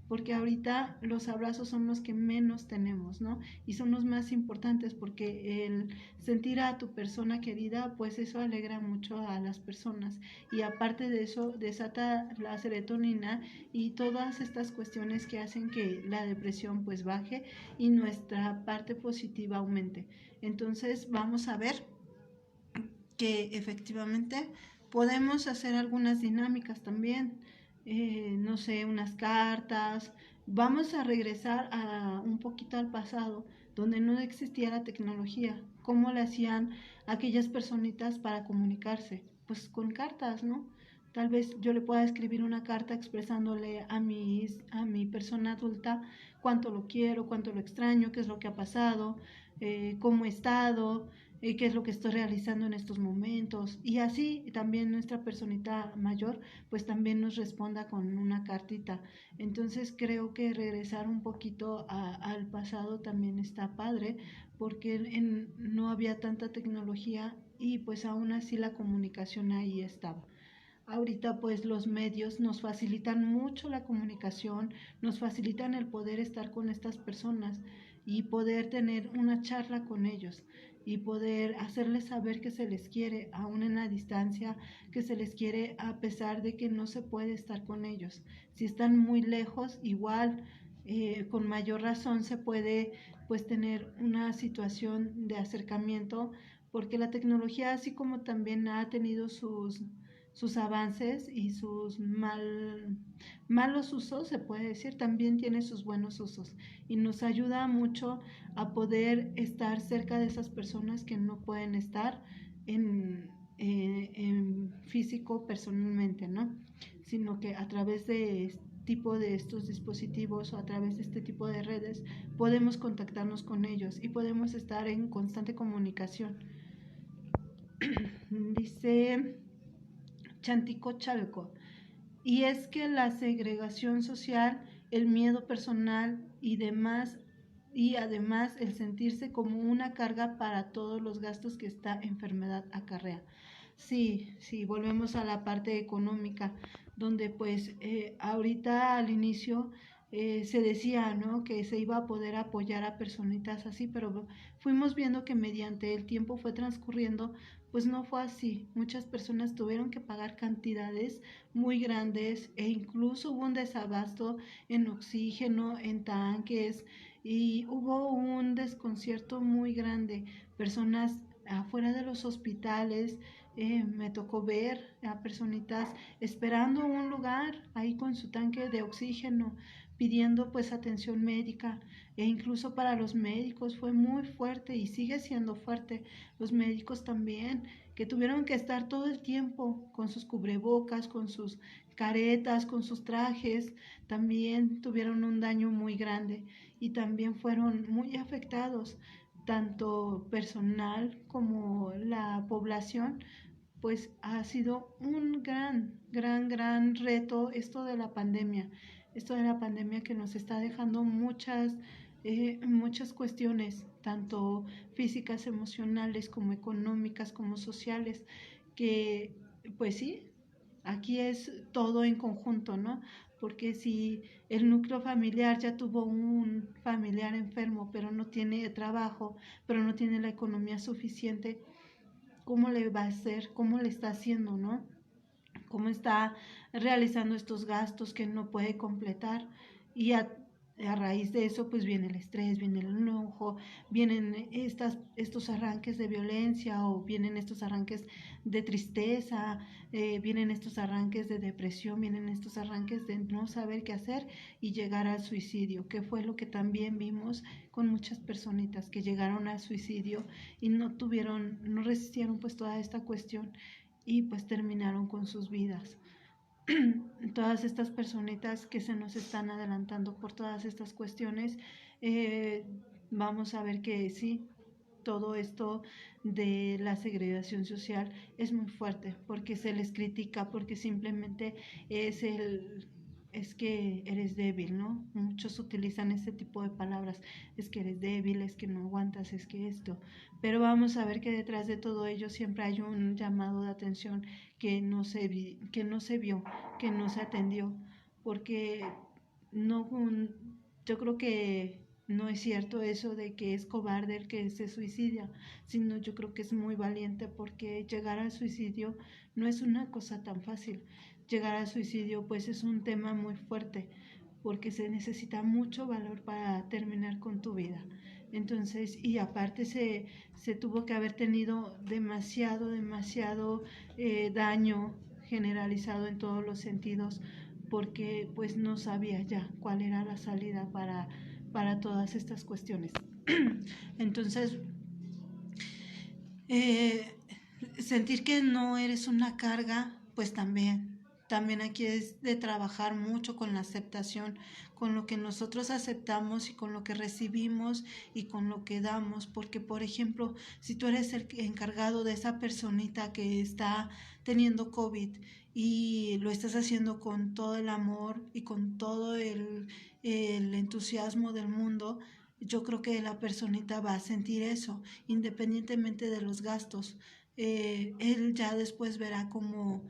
porque ahorita los abrazos son los que menos tenemos, ¿no? Y son los más importantes, porque el sentir a tu persona querida, pues eso alegra mucho a las personas, y aparte de eso desata la serotonina y todas estas cuestiones que hacen que la depresión pues baje y nuestra parte positiva aumente. Entonces vamos a ver que efectivamente podemos hacer algunas dinámicas también, no sé, unas cartas. Vamos a regresar un poquito al pasado, donde no existía la tecnología. ¿Cómo le hacían aquellas personitas para comunicarse? Pues con cartas, ¿no? Tal vez yo le pueda escribir una carta expresándole a mi persona adulta cuánto lo quiero, cuánto lo extraño, qué es lo que ha pasado, cómo he estado, qué es lo que estoy realizando en estos momentos. Y así también nuestra personita mayor pues también nos responda con una cartita. Entonces creo que regresar un poquito al pasado también está padre, porque no había tanta tecnología y pues aún así la comunicación ahí estaba. Ahorita pues los medios nos facilitan mucho la comunicación, nos facilitan el poder estar con estas personas y poder tener una charla con ellos y poder hacerles saber que se les quiere aún en la distancia, que se les quiere a pesar de que no se puede estar con ellos. Si están muy lejos, igual con mayor razón se puede pues tener una situación de acercamiento, porque la tecnología, así como también ha tenido sus avances y sus malos usos, se puede decir, también tiene sus buenos usos y nos ayuda mucho a poder estar cerca de esas personas que no pueden estar en físico personalmente, ¿no? Sino que a través de tipo de estos dispositivos o a través de este tipo de redes podemos contactarnos con ellos y podemos estar en constante comunicación. Dice Chantico Chalco, y es que la segregación social, el miedo personal y demás, y además el sentirse como una carga para todos los gastos que esta enfermedad acarrea. Sí, volvemos a la parte económica, donde pues ahorita al inicio se decía, ¿no?, que se iba a poder apoyar a personitas así, pero fuimos viendo que mediante el tiempo fue transcurriendo, pues no fue así. Muchas personas tuvieron que pagar cantidades muy grandes e incluso hubo un desabasto en oxígeno, en tanques, y hubo un desconcierto muy grande. Personas afuera de los hospitales, me tocó ver a personitas esperando un lugar ahí con su tanque de oxígeno, pidiendo pues atención médica, e incluso para los médicos fue muy fuerte y sigue siendo fuerte. Los médicos también, que tuvieron que estar todo el tiempo con sus cubrebocas, con sus caretas, con sus trajes, también tuvieron un daño muy grande y también fueron muy afectados, tanto personal como la población. Pues ha sido un gran reto esto de la pandemia, que nos está dejando muchas cuestiones, tanto físicas, emocionales, como económicas, como sociales, que pues sí, aquí es todo en conjunto, ¿no? Porque si el núcleo familiar ya tuvo un familiar enfermo, pero no tiene trabajo, pero no tiene la economía suficiente, ¿cómo le va a hacer? ¿Cómo le está haciendo, no? ¿Cómo está realizando estos gastos que no puede completar? Y a raíz de eso pues viene el estrés, viene el enojo, vienen estos arranques de violencia, o vienen estos arranques de tristeza, vienen estos arranques de depresión, vienen estos arranques de no saber qué hacer y llegar al suicidio, que fue lo que también vimos con muchas personitas que llegaron al suicidio y no resistieron pues toda esta cuestión y pues terminaron con sus vidas. Todas estas personitas que se nos están adelantando por todas estas cuestiones, vamos a ver que sí, todo esto de la segregación social es muy fuerte, porque se les critica, porque simplemente es que eres débil, ¿no? Muchos utilizan este tipo de palabras, es que eres débil, es que no aguantas, es que esto. Pero vamos a ver que detrás de todo ello siempre hay un llamado de atención que no se vio, que no se atendió, porque yo creo que no es cierto eso de que es cobarde el que se suicida, sino yo creo que es muy valiente, porque llegar al suicidio no es una cosa tan fácil. Llegar al suicidio pues es un tema muy fuerte, porque se necesita mucho valor para terminar con tu vida. Entonces, y aparte se tuvo que haber tenido demasiado daño generalizado en todos los sentidos, porque pues no sabía ya cuál era la salida para todas estas cuestiones. Entonces, sentir que no eres una carga, pues también También aquí es de trabajar mucho con la aceptación, con lo que nosotros aceptamos y con lo que recibimos y con lo que damos, porque por ejemplo, si tú eres el encargado de esa personita que está teniendo COVID y lo estás haciendo con todo el amor y con todo el entusiasmo del mundo, yo creo que la personita va a sentir eso, independientemente de los gastos. Él ya después verá cómo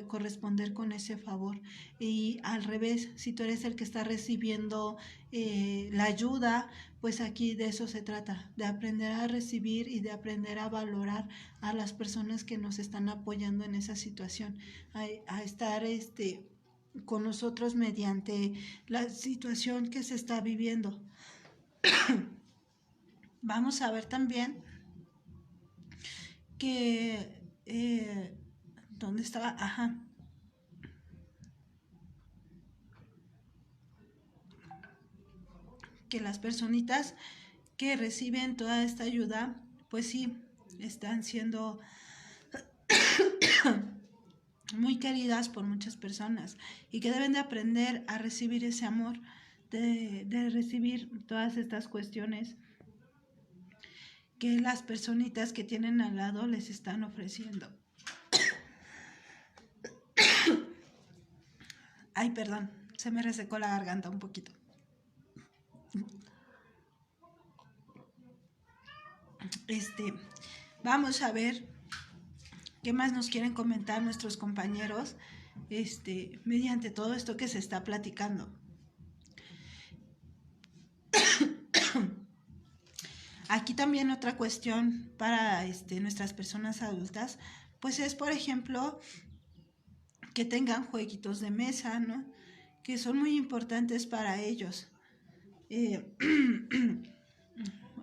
corresponder con ese favor. Y al revés, si tú eres el que está recibiendo la ayuda, pues aquí de eso se trata, de aprender a recibir y de aprender a valorar a las personas que nos están apoyando en esa situación, a estar con nosotros mediante la situación que se está viviendo. Vamos a ver también que ¿dónde estaba? Ajá. Que las personitas que reciben toda esta ayuda, pues sí, están siendo muy queridas por muchas personas y que deben de aprender a recibir ese amor, de recibir todas estas cuestiones que las personitas que tienen al lado les están ofreciendo. Ay, perdón, se me resecó la garganta un poquito. Vamos a ver qué más nos quieren comentar nuestros compañeros mediante todo esto que se está platicando. Aquí también otra cuestión para nuestras personas adultas, pues es, por ejemplo, que tengan jueguitos de mesa, ¿no? Que son muy importantes para ellos.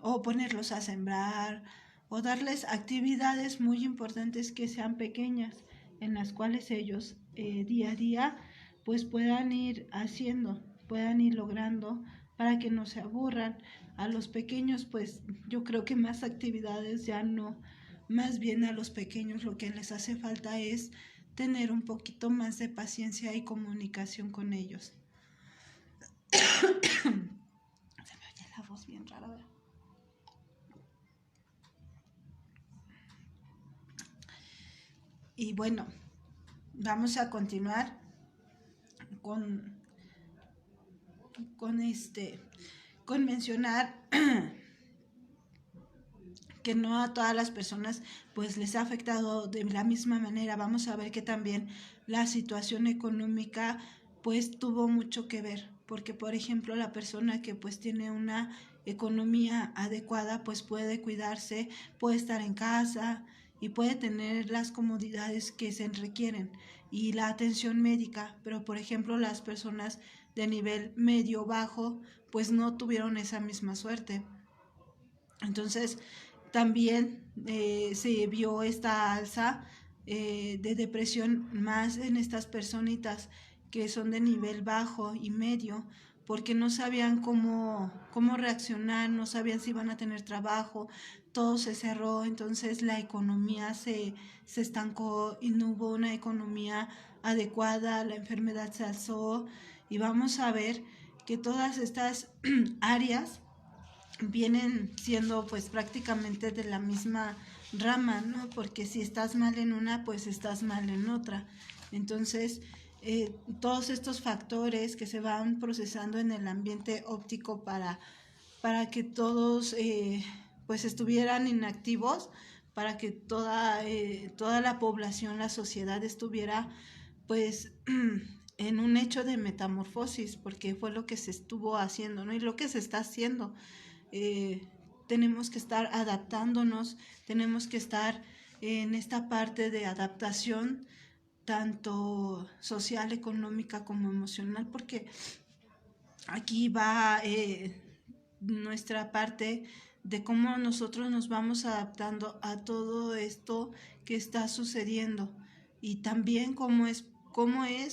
O ponerlos a sembrar, o darles actividades muy importantes que sean pequeñas, en las cuales ellos día a día pues puedan ir haciendo, puedan ir logrando para que no se aburran. A los pequeños pues yo creo que más actividades ya no, más bien a los pequeños lo que les hace falta es tener un poquito más de paciencia y comunicación con ellos. Se me oye la voz bien rara, ¿verdad? Y bueno, vamos a continuar con mencionar que no a todas las personas pues les ha afectado de la misma manera. Vamos a ver que también la situación económica pues tuvo mucho que ver, porque por ejemplo la persona que pues tiene una economía adecuada pues puede cuidarse, puede estar en casa y puede tener las comodidades que se requieren y la atención médica, pero por ejemplo las personas de nivel medio bajo pues no tuvieron esa misma suerte. Entonces también se vio esta alza de depresión más en estas personitas que son de nivel bajo y medio, porque no sabían cómo reaccionar, no sabían si iban a tener trabajo, todo se cerró, entonces la economía se estancó y no hubo una economía adecuada, la enfermedad se alzó y vamos a ver que todas estas áreas vienen siendo pues prácticamente de la misma rama, ¿no? Porque si estás mal en una, pues estás mal en otra. Entonces, todos estos factores que se van procesando en el ambiente óptico para que todos pues estuvieran inactivos, para que toda la población, la sociedad estuviera pues en un hecho de metamorfosis, porque fue lo que se estuvo haciendo, ¿no? Y lo que se está haciendo. Tenemos que estar adaptándonos, tenemos que estar en esta parte de adaptación, tanto social, económica como emocional, porque aquí va nuestra parte de cómo nosotros nos vamos adaptando a todo esto que está sucediendo y también cómo es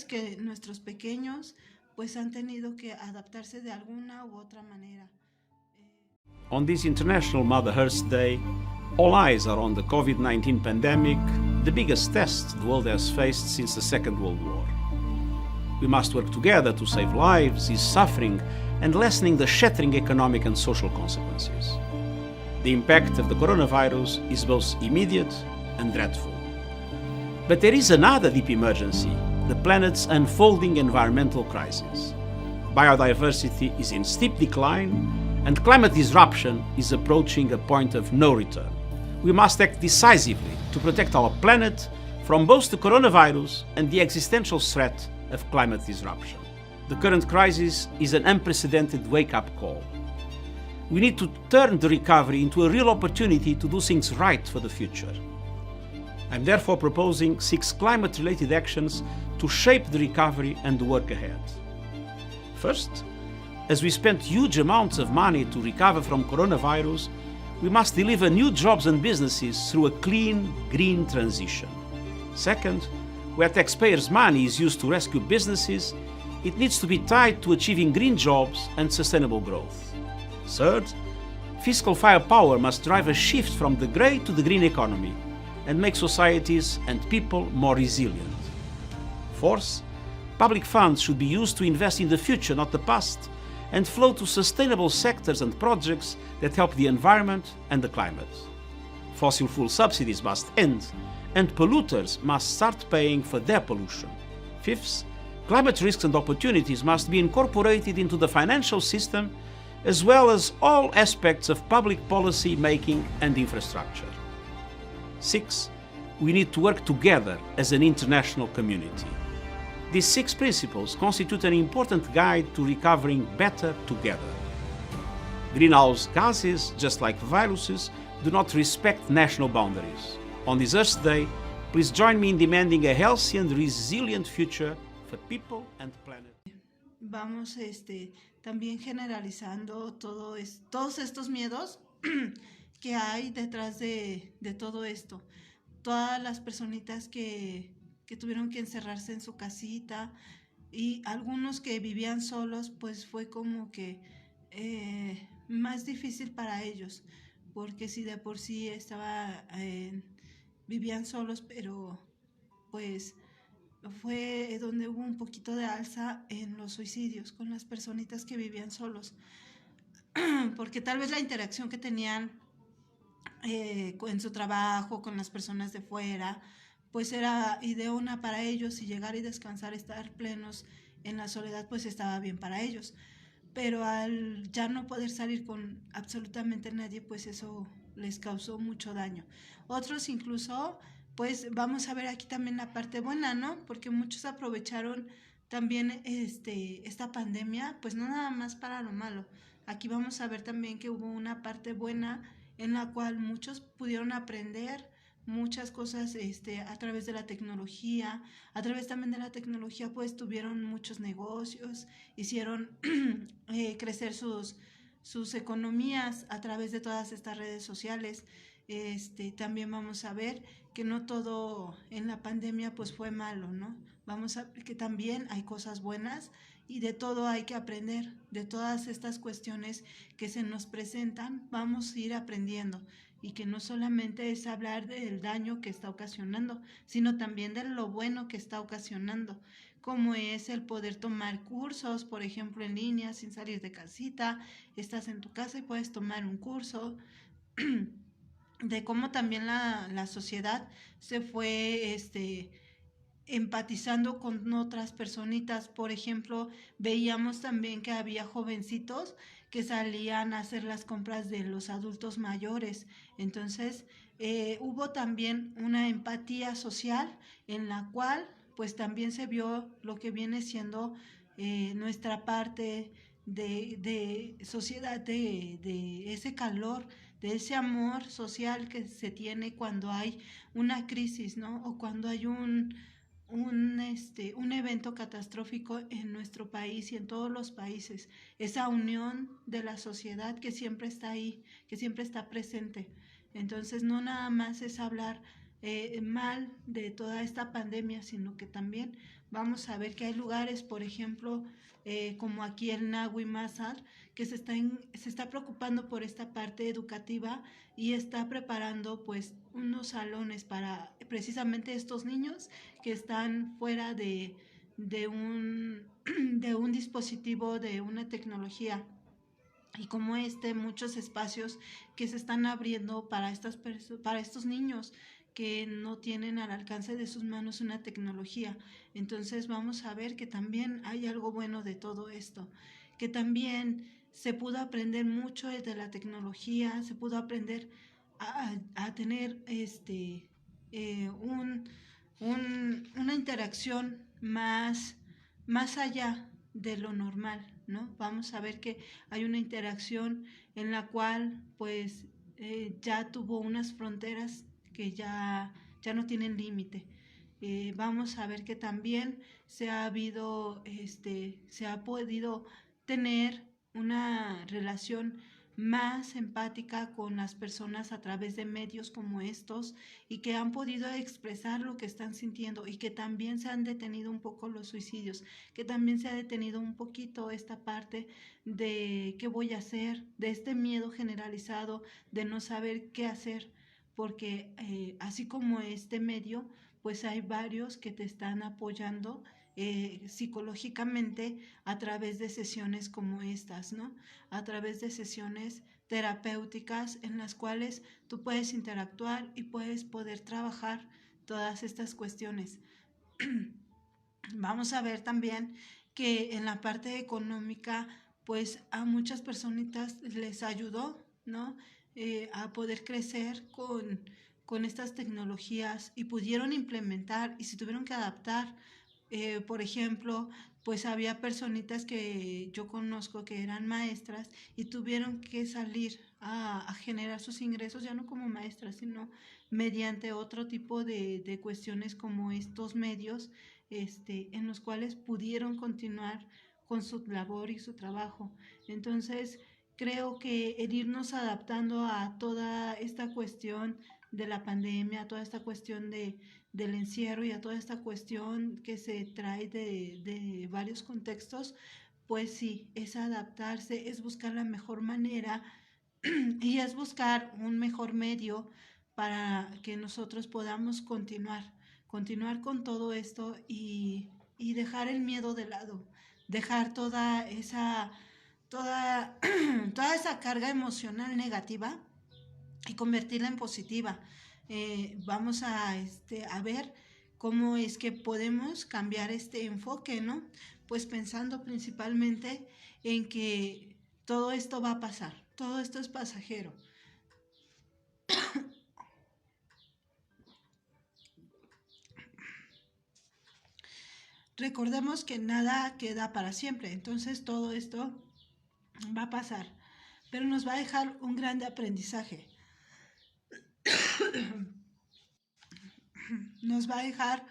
que nuestros pequeños pues han tenido que adaptarse de alguna u otra manera. On this International Mother Earth Day, all eyes are on the COVID-19 pandemic, the biggest test the world has faced since the Second World War. We must work together to save lives, ease suffering, and lessening the shattering economic and social consequences. The impact of the coronavirus is both immediate and dreadful. But there is another deep emergency, the planet's unfolding environmental crisis. Biodiversity is in steep decline, and climate disruption is approaching a point of no return. We must act decisively to protect our planet from both the coronavirus and the existential threat of climate disruption. The current crisis is an unprecedented wake-up call. We need to turn the recovery into a real opportunity to do things right for the future. I'm therefore proposing 6 climate-related actions to shape the recovery and the work ahead. First, as we spent huge amounts of money to recover from coronavirus, we must deliver new jobs and businesses through a clean, green transition. Second, where taxpayers' money is used to rescue businesses, it needs to be tied to achieving green jobs and sustainable growth. Third, fiscal firepower must drive a shift from the grey to the green economy and make societies and people more resilient. Fourth, public funds should be used to invest in the future, not the past, and flow to sustainable sectors and projects that help the environment and the climate. Fossil fuel subsidies must end, and polluters must start paying for their pollution. Fifth, climate risks and opportunities must be incorporated into the financial system, as well as all aspects of public policy making and infrastructure. Six, we need to work together as an international community. These 6 principles constitute an important guide to recovering better together. Greenhouse gases, just like viruses, do not respect national boundaries. On this Earth Day, please join me in demanding a healthy and resilient future for people and planet. Vamos también generalizando todos estos miedos que hay detrás de todo esto. Todas las personitas que tuvieron que encerrarse en su casita y algunos que vivían solos, pues fue como que más difícil para ellos, porque si de por sí vivían solos, pero pues fue donde hubo un poquito de alza en los suicidios con las personitas que vivían solos, porque tal vez la interacción que tenían en su trabajo con las personas de fuera, pues era ideal para ellos, y llegar y descansar, estar plenos en la soledad, pues estaba bien para ellos. Pero al ya no poder salir con absolutamente nadie, pues eso les causó mucho daño. Otros incluso, pues vamos a ver aquí también la parte buena, ¿no? Porque muchos aprovecharon también esta pandemia, pues no nada más para lo malo. Aquí vamos a ver también que hubo una parte buena en la cual muchos pudieron aprender muchas cosas a través de la tecnología. A través también de la tecnología pues tuvieron muchos negocios, hicieron crecer sus economías a través de todas estas redes sociales. También vamos a ver que no todo en la pandemia pues fue malo, ¿no? Vamos a ver que también hay cosas buenas y de todo hay que aprender. De todas estas cuestiones que se nos presentan, vamos a ir aprendiendo. Y que no solamente es hablar del daño que está ocasionando, sino también de lo bueno que está ocasionando, como es el poder tomar cursos, por ejemplo, en línea, sin salir de casita. Estás en tu casa y puedes tomar un curso, de cómo también la sociedad se fue empatizando con otras personitas. Por ejemplo, veíamos también que había jovencitos que salían a hacer las compras de los adultos mayores. Entonces, hubo también una empatía social en la cual pues también se vio lo que viene siendo nuestra parte de sociedad, de ese calor, de ese amor social que se tiene cuando hay una crisis, ¿no? O cuando hay un evento catastrófico en nuestro país y en todos los países. Esa unión de la sociedad que siempre está ahí, que siempre está presente. Entonces no nada más es hablar mal de toda esta pandemia, sino que también vamos a ver que hay lugares, por ejemplo, como aquí el Nahui Mazar, que se está preocupando por esta parte educativa y está preparando pues unos salones para precisamente estos niños que están fuera de un dispositivo, de una tecnología. Y como muchos espacios que se están abriendo para estos niños que no tienen al alcance de sus manos una tecnología. Entonces vamos a ver que también hay algo bueno de todo esto, que también se pudo aprender mucho de la tecnología, se pudo aprender a tener una interacción más allá de lo normal, ¿no? Vamos a ver que hay una interacción en la cual pues ya tuvo unas fronteras que ya no tienen límite. Vamos a ver que también se ha podido tener una relación más empática con las personas a través de medios como estos y que han podido expresar lo que están sintiendo y que también se han detenido un poco los suicidios, que también se ha detenido un poquito esta parte de qué voy a hacer, de este miedo generalizado de no saber qué hacer, porque así como este medio, pues hay varios que te están apoyando psicológicamente a través de sesiones como estas, ¿no? A través de sesiones terapéuticas en las cuales tú puedes interactuar y puedes poder trabajar todas estas cuestiones. Vamos a ver también que en la parte económica, pues a muchas personitas les ayudó, ¿no? A poder crecer con estas tecnologías y pudieron implementar y se tuvieron que adaptar. Por ejemplo, pues había personitas que yo conozco que eran maestras y tuvieron que salir a generar sus ingresos ya no como maestras, sino mediante otro tipo de cuestiones como estos medios en los cuales pudieron continuar con su labor y su trabajo. Entonces, creo que el irnos adaptando a toda esta cuestión de la pandemia, a toda esta cuestión del encierro y a toda esta cuestión que se trae de varios contextos, pues sí, es adaptarse, es buscar la mejor manera y es buscar un mejor medio para que nosotros podamos continuar con todo esto y dejar el miedo de lado, dejar toda esa carga emocional negativa y convertirla en positiva. Vamos a ver cómo es que podemos cambiar este enfoque, ¿no? Pues pensando principalmente en que todo esto va a pasar, todo esto es pasajero. Recordemos que nada queda para siempre, entonces todo esto va a pasar, pero nos va a dejar un grande aprendizaje. Nos va a dejar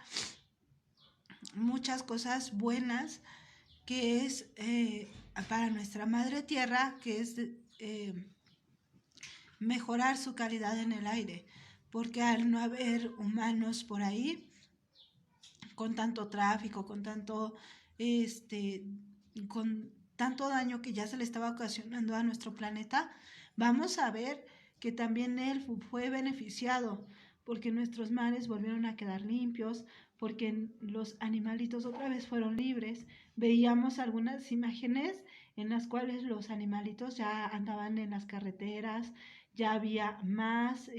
muchas cosas buenas, que es para nuestra madre tierra, que es mejorar su calidad en el aire, porque al no haber humanos por ahí, con tanto tráfico, con tanto daño que ya se le estaba ocasionando a nuestro planeta, vamos a ver que también él fue beneficiado, porque nuestros mares volvieron a quedar limpios, porque los animalitos otra vez fueron libres. Veíamos algunas imágenes en las cuales los animalitos ya andaban en las carreteras, ya había más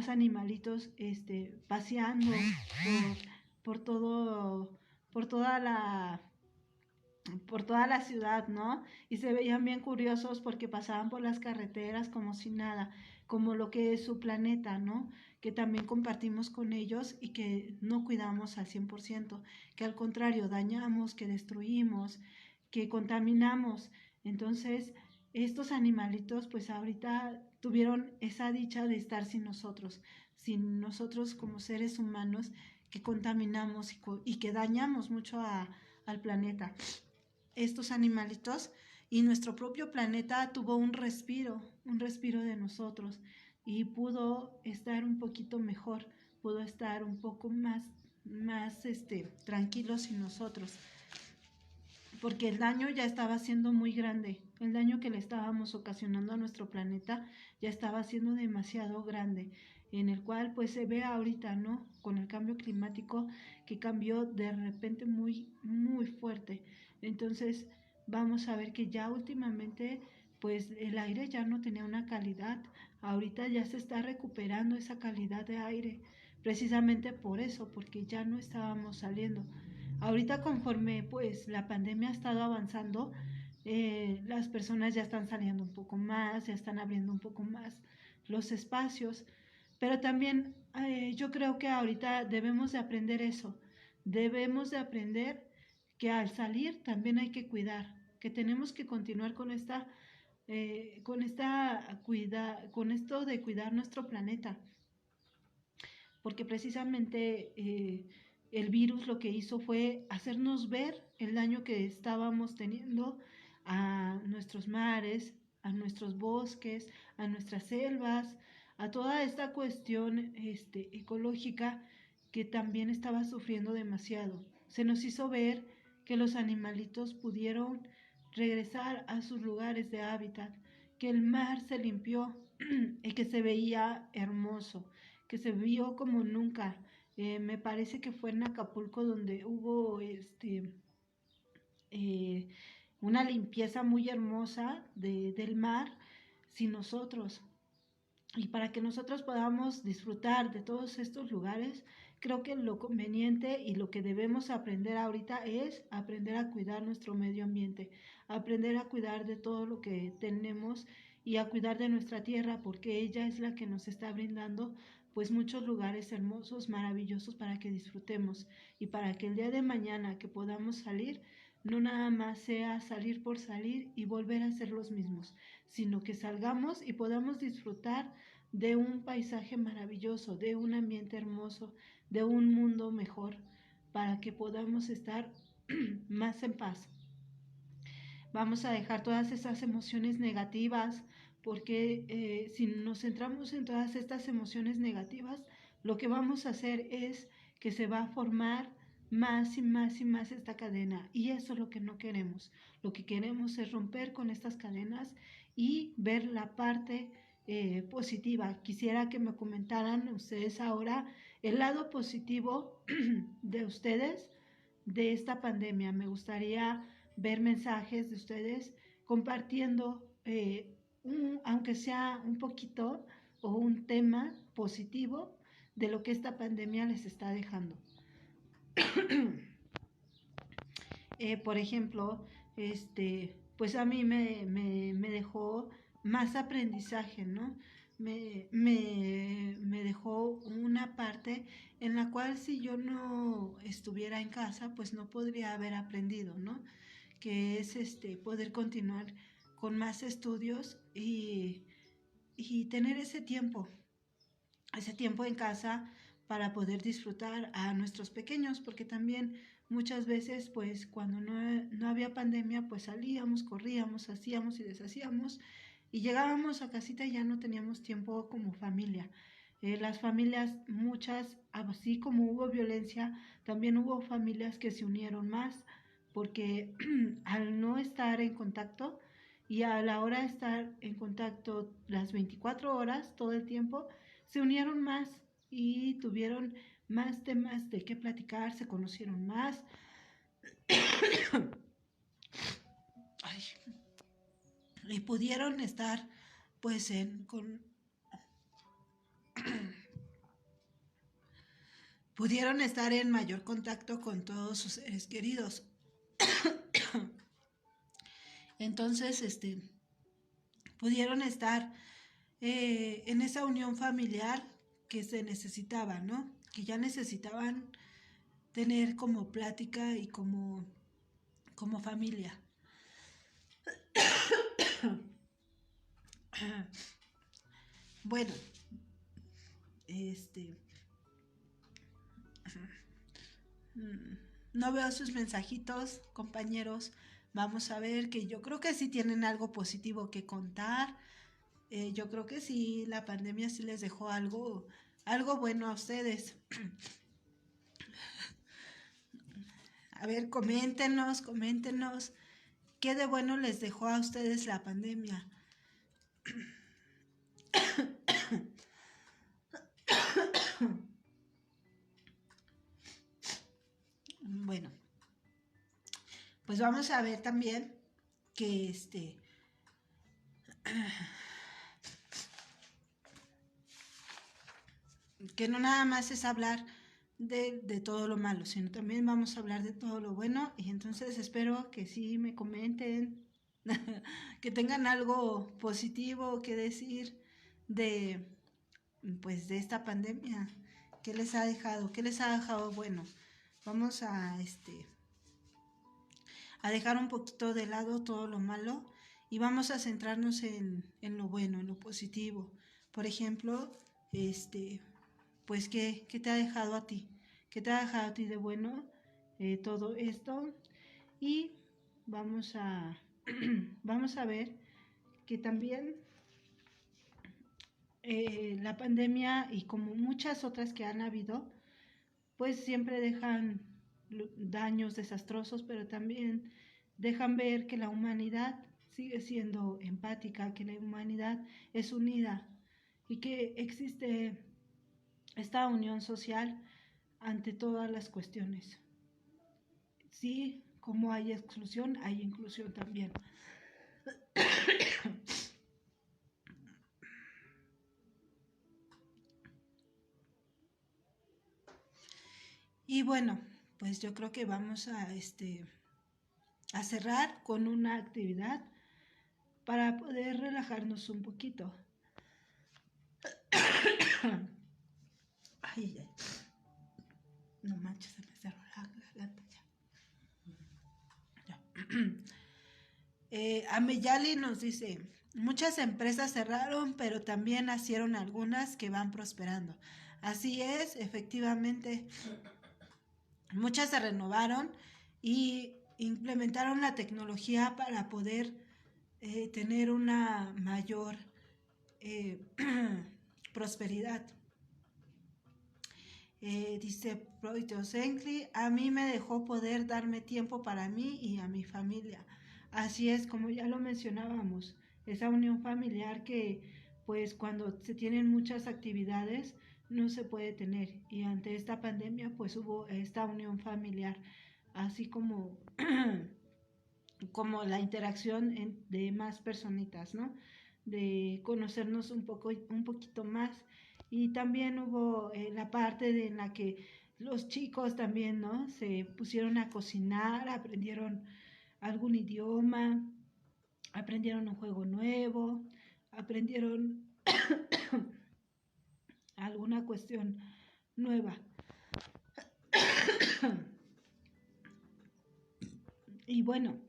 animalitos paseando por toda la ciudad, ¿no? Y se veían bien curiosos porque pasaban por las carreteras como si nada, como lo que es su planeta, ¿no? Que también compartimos con ellos y que no cuidamos al 100%, que al contrario dañamos, que destruimos, que contaminamos. Entonces, estos animalitos pues ahorita tuvieron esa dicha de estar sin nosotros como seres humanos que contaminamos y que dañamos mucho al planeta. Estos animalitos y nuestro propio planeta tuvo un respiro de nosotros, y pudo estar un poquito mejor, pudo estar un poco más tranquilos sin nosotros, porque el daño ya estaba siendo muy grande, el daño que le estábamos ocasionando a nuestro planeta ya estaba siendo demasiado grande, en el cual pues se ve ahorita, ¿no? Con el cambio climático que cambió de repente muy, muy fuerte. Entonces vamos a ver que ya últimamente pues el aire ya no tenía una calidad, ahorita ya se está recuperando esa calidad de aire, precisamente por eso, porque ya no estábamos saliendo. Ahorita conforme pues la pandemia ha estado avanzando, las personas ya están saliendo un poco más, ya están abriendo un poco más los espacios, pero también yo creo que ahorita debemos de aprender eso, debemos de aprender que al salir también hay que cuidar, que tenemos que continuar con con esto de cuidar nuestro planeta, porque precisamente el virus lo que hizo fue hacernos ver el daño que estábamos teniendo a nuestros mares, a nuestros bosques, a nuestras selvas, a toda esta cuestión ecológica que también estaba sufriendo demasiado. Se nos hizo ver que los animalitos pudieron regresar a sus lugares de hábitat, que el mar se limpió y que se veía hermoso, que se vio como nunca. Me parece que fue en Acapulco donde hubo una limpieza muy hermosa del mar sin nosotros. Y para que nosotros podamos disfrutar de todos estos lugares, creo que lo conveniente y lo que debemos aprender ahorita es aprender a cuidar nuestro medio ambiente, aprender a cuidar de todo lo que tenemos y a cuidar de nuestra tierra, porque ella es la que nos está brindando pues muchos lugares hermosos, maravillosos para que disfrutemos y para que el día de mañana que podamos salir, no nada más sea salir por salir y volver a ser los mismos, sino que salgamos y podamos disfrutar de un paisaje maravilloso, de un ambiente hermoso, de un mundo mejor, para que podamos estar más en paz. Vamos a dejar todas esas emociones negativas, porque si nos centramos en todas estas emociones negativas, lo que vamos a hacer es que se va a formar más y más y más esta cadena, y eso es lo que no queremos. Lo que queremos es romper con estas cadenas y ver la parte positiva. Quisiera que me comentaran ustedes ahora el lado positivo de ustedes de esta pandemia. Me gustaría ver mensajes de ustedes compartiendo aunque sea un poquito o un tema positivo de lo que esta pandemia les está dejando. Por ejemplo, pues a mí me dejó más aprendizaje, ¿no? Me dejó una parte en la cual si yo no estuviera en casa, pues no podría haber aprendido, ¿no? Que es poder continuar con más estudios y tener ese tiempo en casa para poder disfrutar a nuestros pequeños, porque también muchas veces, pues cuando no había pandemia, pues salíamos, corríamos, hacíamos y deshacíamos, y llegábamos a casita y ya no teníamos tiempo como familia. Las familias, muchas, así como hubo violencia, también hubo familias que se unieron más, porque al no estar en contacto y a la hora de estar en contacto las 24 horas, todo el tiempo, se unieron más y tuvieron más temas de qué platicar, se conocieron más. Ay. Y pudieron estar pues pudieron estar en mayor contacto con todos sus seres queridos. Entonces, pudieron estar en esa unión familiar que se necesitaba, ¿no? Que ya necesitaban tener como plática y como familia. Bueno, no veo sus mensajitos, compañeros. Vamos a ver, que yo creo que sí tienen algo positivo que contar. Yo creo que sí, la pandemia sí les dejó algo bueno a ustedes. A ver, coméntenos, ¿qué de bueno les dejó a ustedes la pandemia? Bueno, pues vamos a ver también que que no nada más es hablar de todo lo malo, sino también vamos a hablar de todo lo bueno. Y entonces espero que sí me comenten, que tengan algo positivo que decir de, pues, de esta pandemia. ¿Qué les ha dejado? ¿Qué les ha dejado bueno? Vamos a dejar un poquito de lado todo lo malo y vamos a centrarnos en lo bueno, en lo positivo. Por ejemplo, pues, ¿qué te ha dejado a ti? ¿Qué te ha dejado a ti de bueno todo esto? Y vamos a, vamos a ver que también la pandemia, y como muchas otras que han habido, pues siempre dejan daños desastrosos, pero también dejan ver que la humanidad sigue siendo empática, que la humanidad es unida y que existe esta unión social ante todas las cuestiones. Sí, como hay exclusión, hay inclusión también. Y bueno, pues yo creo que vamos a cerrar con una actividad para poder relajarnos un poquito. Ay, ay. No manches, se me cerró la garganta ya. Ameyali nos dice, muchas empresas cerraron, pero también nacieron algunas que van prosperando. Así es, efectivamente, muchas se renovaron y implementaron la tecnología para poder tener una mayor prosperidad. Dice Proiteus Enkli, a mí me dejó poder darme tiempo para mí y a mi familia. Así es, como ya lo mencionábamos, esa unión familiar que pues cuando se tienen muchas actividades no se puede tener, y ante esta pandemia pues hubo esta unión familiar, así como como la interacción de más personitas, ¿no? De conocernos un poquito más. Y también hubo la parte en la que los chicos también, ¿no? Se pusieron a cocinar, aprendieron algún idioma, aprendieron un juego nuevo, aprendieron alguna cuestión nueva. Y bueno,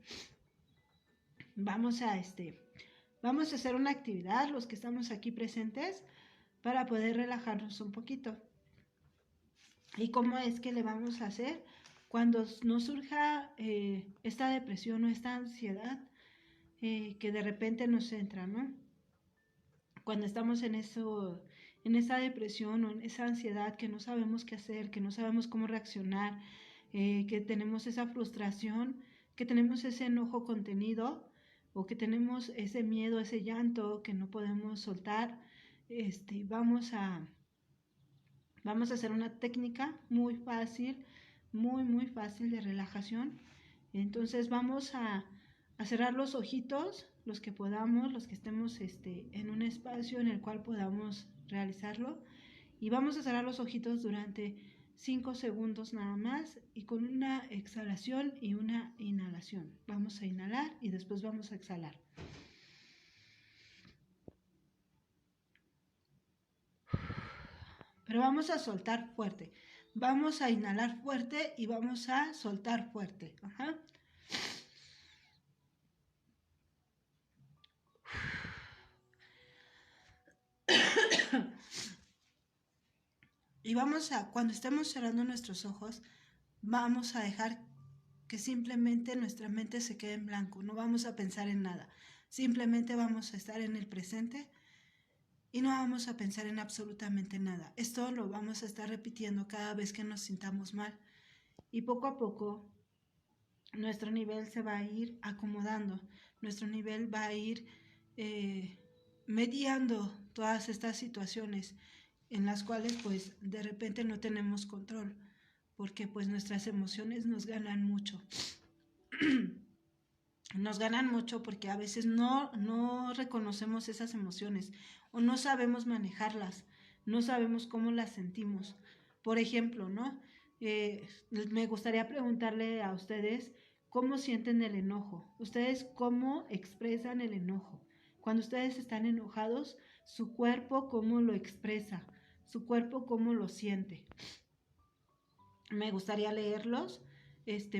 vamos a hacer una actividad, los que estamos aquí presentes, para poder relajarnos un poquito. ¿Y cómo es que le vamos a hacer? Cuando nos surja esta depresión o esta ansiedad que de repente nos entra, ¿no? Cuando estamos en esa depresión o en esa ansiedad que no sabemos qué hacer, que no sabemos cómo reaccionar, que tenemos esa frustración, que tenemos ese enojo contenido, o que tenemos ese miedo, ese llanto que no podemos soltar, vamos a hacer una técnica muy fácil, muy fácil de relajación. Entonces vamos a cerrar los ojitos, los que podamos, los que estemos en un espacio en el cual podamos realizarlo, y vamos a cerrar los ojitos durante 5 segundos nada más, y con una exhalación y una inhalación. Vamos a inhalar y después vamos a exhalar. Pero vamos a soltar fuerte. Vamos a inhalar fuerte y vamos a soltar fuerte. Ajá. Y cuando estemos cerrando nuestros ojos, vamos a dejar que simplemente nuestra mente se quede en blanco. No vamos a pensar en nada. Simplemente vamos a estar en el presente y no vamos a pensar en absolutamente nada. Esto lo vamos a estar repitiendo cada vez que nos sintamos mal y poco a poco nuestro nivel se va a ir acomodando, nuestro nivel va a ir mediando todas estas situaciones en las cuales pues de repente no tenemos control, porque pues nuestras emociones nos ganan mucho. Nos ganan mucho porque a veces no reconocemos esas emociones o no sabemos manejarlas, no sabemos cómo las sentimos. Por ejemplo, ¿no? Me gustaría preguntarle a ustedes cómo sienten el enojo. Ustedes cómo expresan el enojo. Cuando ustedes están enojados, su cuerpo cómo lo expresa, su cuerpo cómo lo siente. Me gustaría leerlos.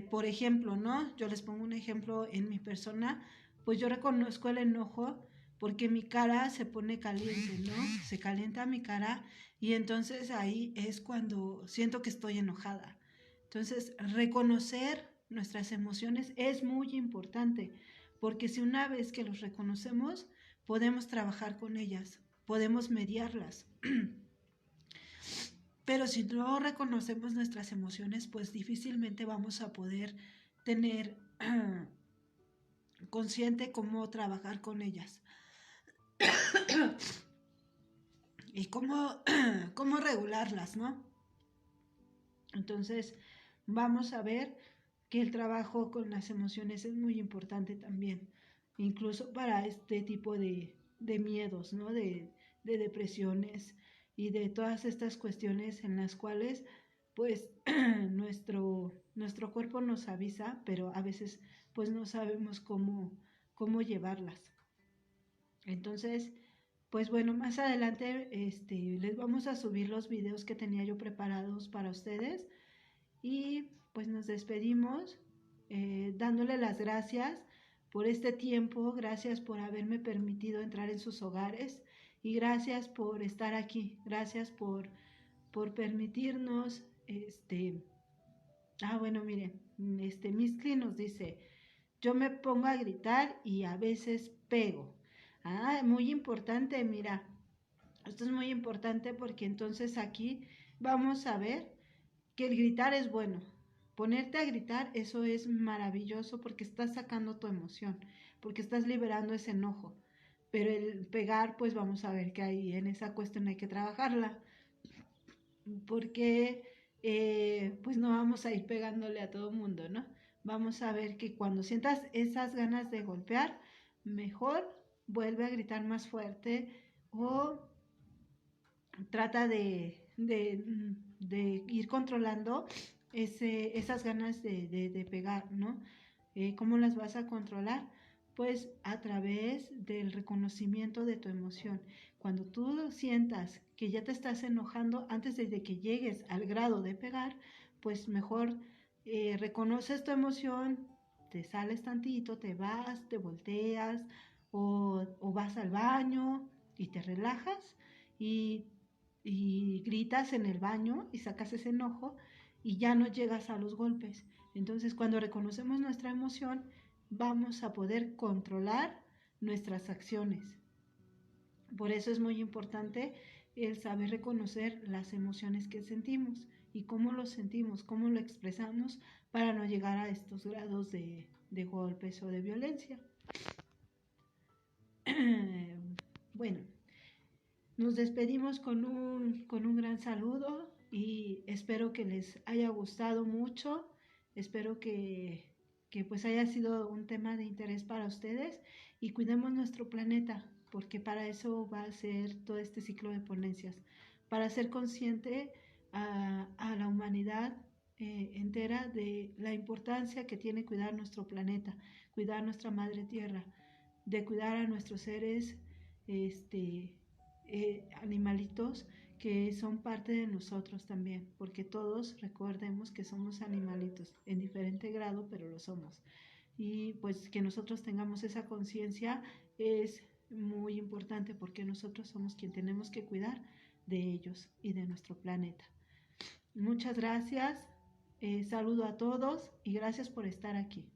Por ejemplo, ¿no? Yo les pongo un ejemplo en mi persona, pues yo reconozco el enojo porque mi cara se pone caliente, ¿no? Se calienta mi cara y entonces ahí es cuando siento que estoy enojada. Entonces, reconocer nuestras emociones es muy importante, porque si una vez que los reconocemos, podemos trabajar con ellas, podemos mediarlas. Pero si no reconocemos nuestras emociones, pues difícilmente vamos a poder tener consciente cómo trabajar con ellas y cómo regularlas, ¿no? Entonces, vamos a ver que el trabajo con las emociones es muy importante también, incluso para este tipo de miedos, ¿no? De depresiones y de todas estas cuestiones en las cuales pues nuestro cuerpo nos avisa, pero a veces pues no sabemos cómo llevarlas. Entonces, pues bueno, más adelante les vamos a subir los videos que tenía yo preparados para ustedes y pues nos despedimos dándole las gracias por este tiempo, gracias por haberme permitido entrar en sus hogares y gracias por estar aquí, gracias por permitirnos, bueno, miren, Miscli nos dice, yo me pongo a gritar y a veces pego. Muy importante, mira, esto es muy importante porque entonces aquí vamos a ver que el gritar es bueno. Ponerte a gritar, eso es maravilloso porque estás sacando tu emoción, porque estás liberando ese enojo. Pero el pegar, pues vamos a ver que ahí en esa cuestión hay que trabajarla, porque pues no vamos a ir pegándole a todo el mundo, ¿no? Vamos a ver que cuando sientas esas ganas de golpear, mejor vuelve a gritar más fuerte o trata de ir controlando esas ganas de pegar, ¿no? ¿Cómo las vas a controlar? Pues a través del reconocimiento de tu emoción. Cuando tú sientas que ya te estás enojando antes de que llegues al grado de pegar, pues mejor reconoces tu emoción, te sales tantito, te vas, te volteas o vas al baño y te relajas y gritas en el baño y sacas ese enojo y ya no llegas a los golpes. Entonces, cuando reconocemos nuestra emoción, vamos a poder controlar nuestras acciones. Por eso es muy importante el saber reconocer las emociones que sentimos y cómo lo sentimos, cómo lo expresamos para no llegar a estos grados de golpes o de violencia. Bueno, nos despedimos con un gran saludo y espero que les haya gustado mucho, espero que pues haya sido un tema de interés para ustedes y cuidemos nuestro planeta, porque para eso va a ser todo este ciclo de ponencias, para ser consciente a la humanidad entera de la importancia que tiene cuidar nuestro planeta, cuidar nuestra madre tierra, de cuidar a nuestros seres animalitos que son parte de nosotros también, porque todos recordemos que somos animalitos en diferente grado, pero lo somos. Y pues que nosotros tengamos esa conciencia es muy importante porque nosotros somos quien tenemos que cuidar de ellos y de nuestro planeta. Muchas gracias, saludo a todos y gracias por estar aquí.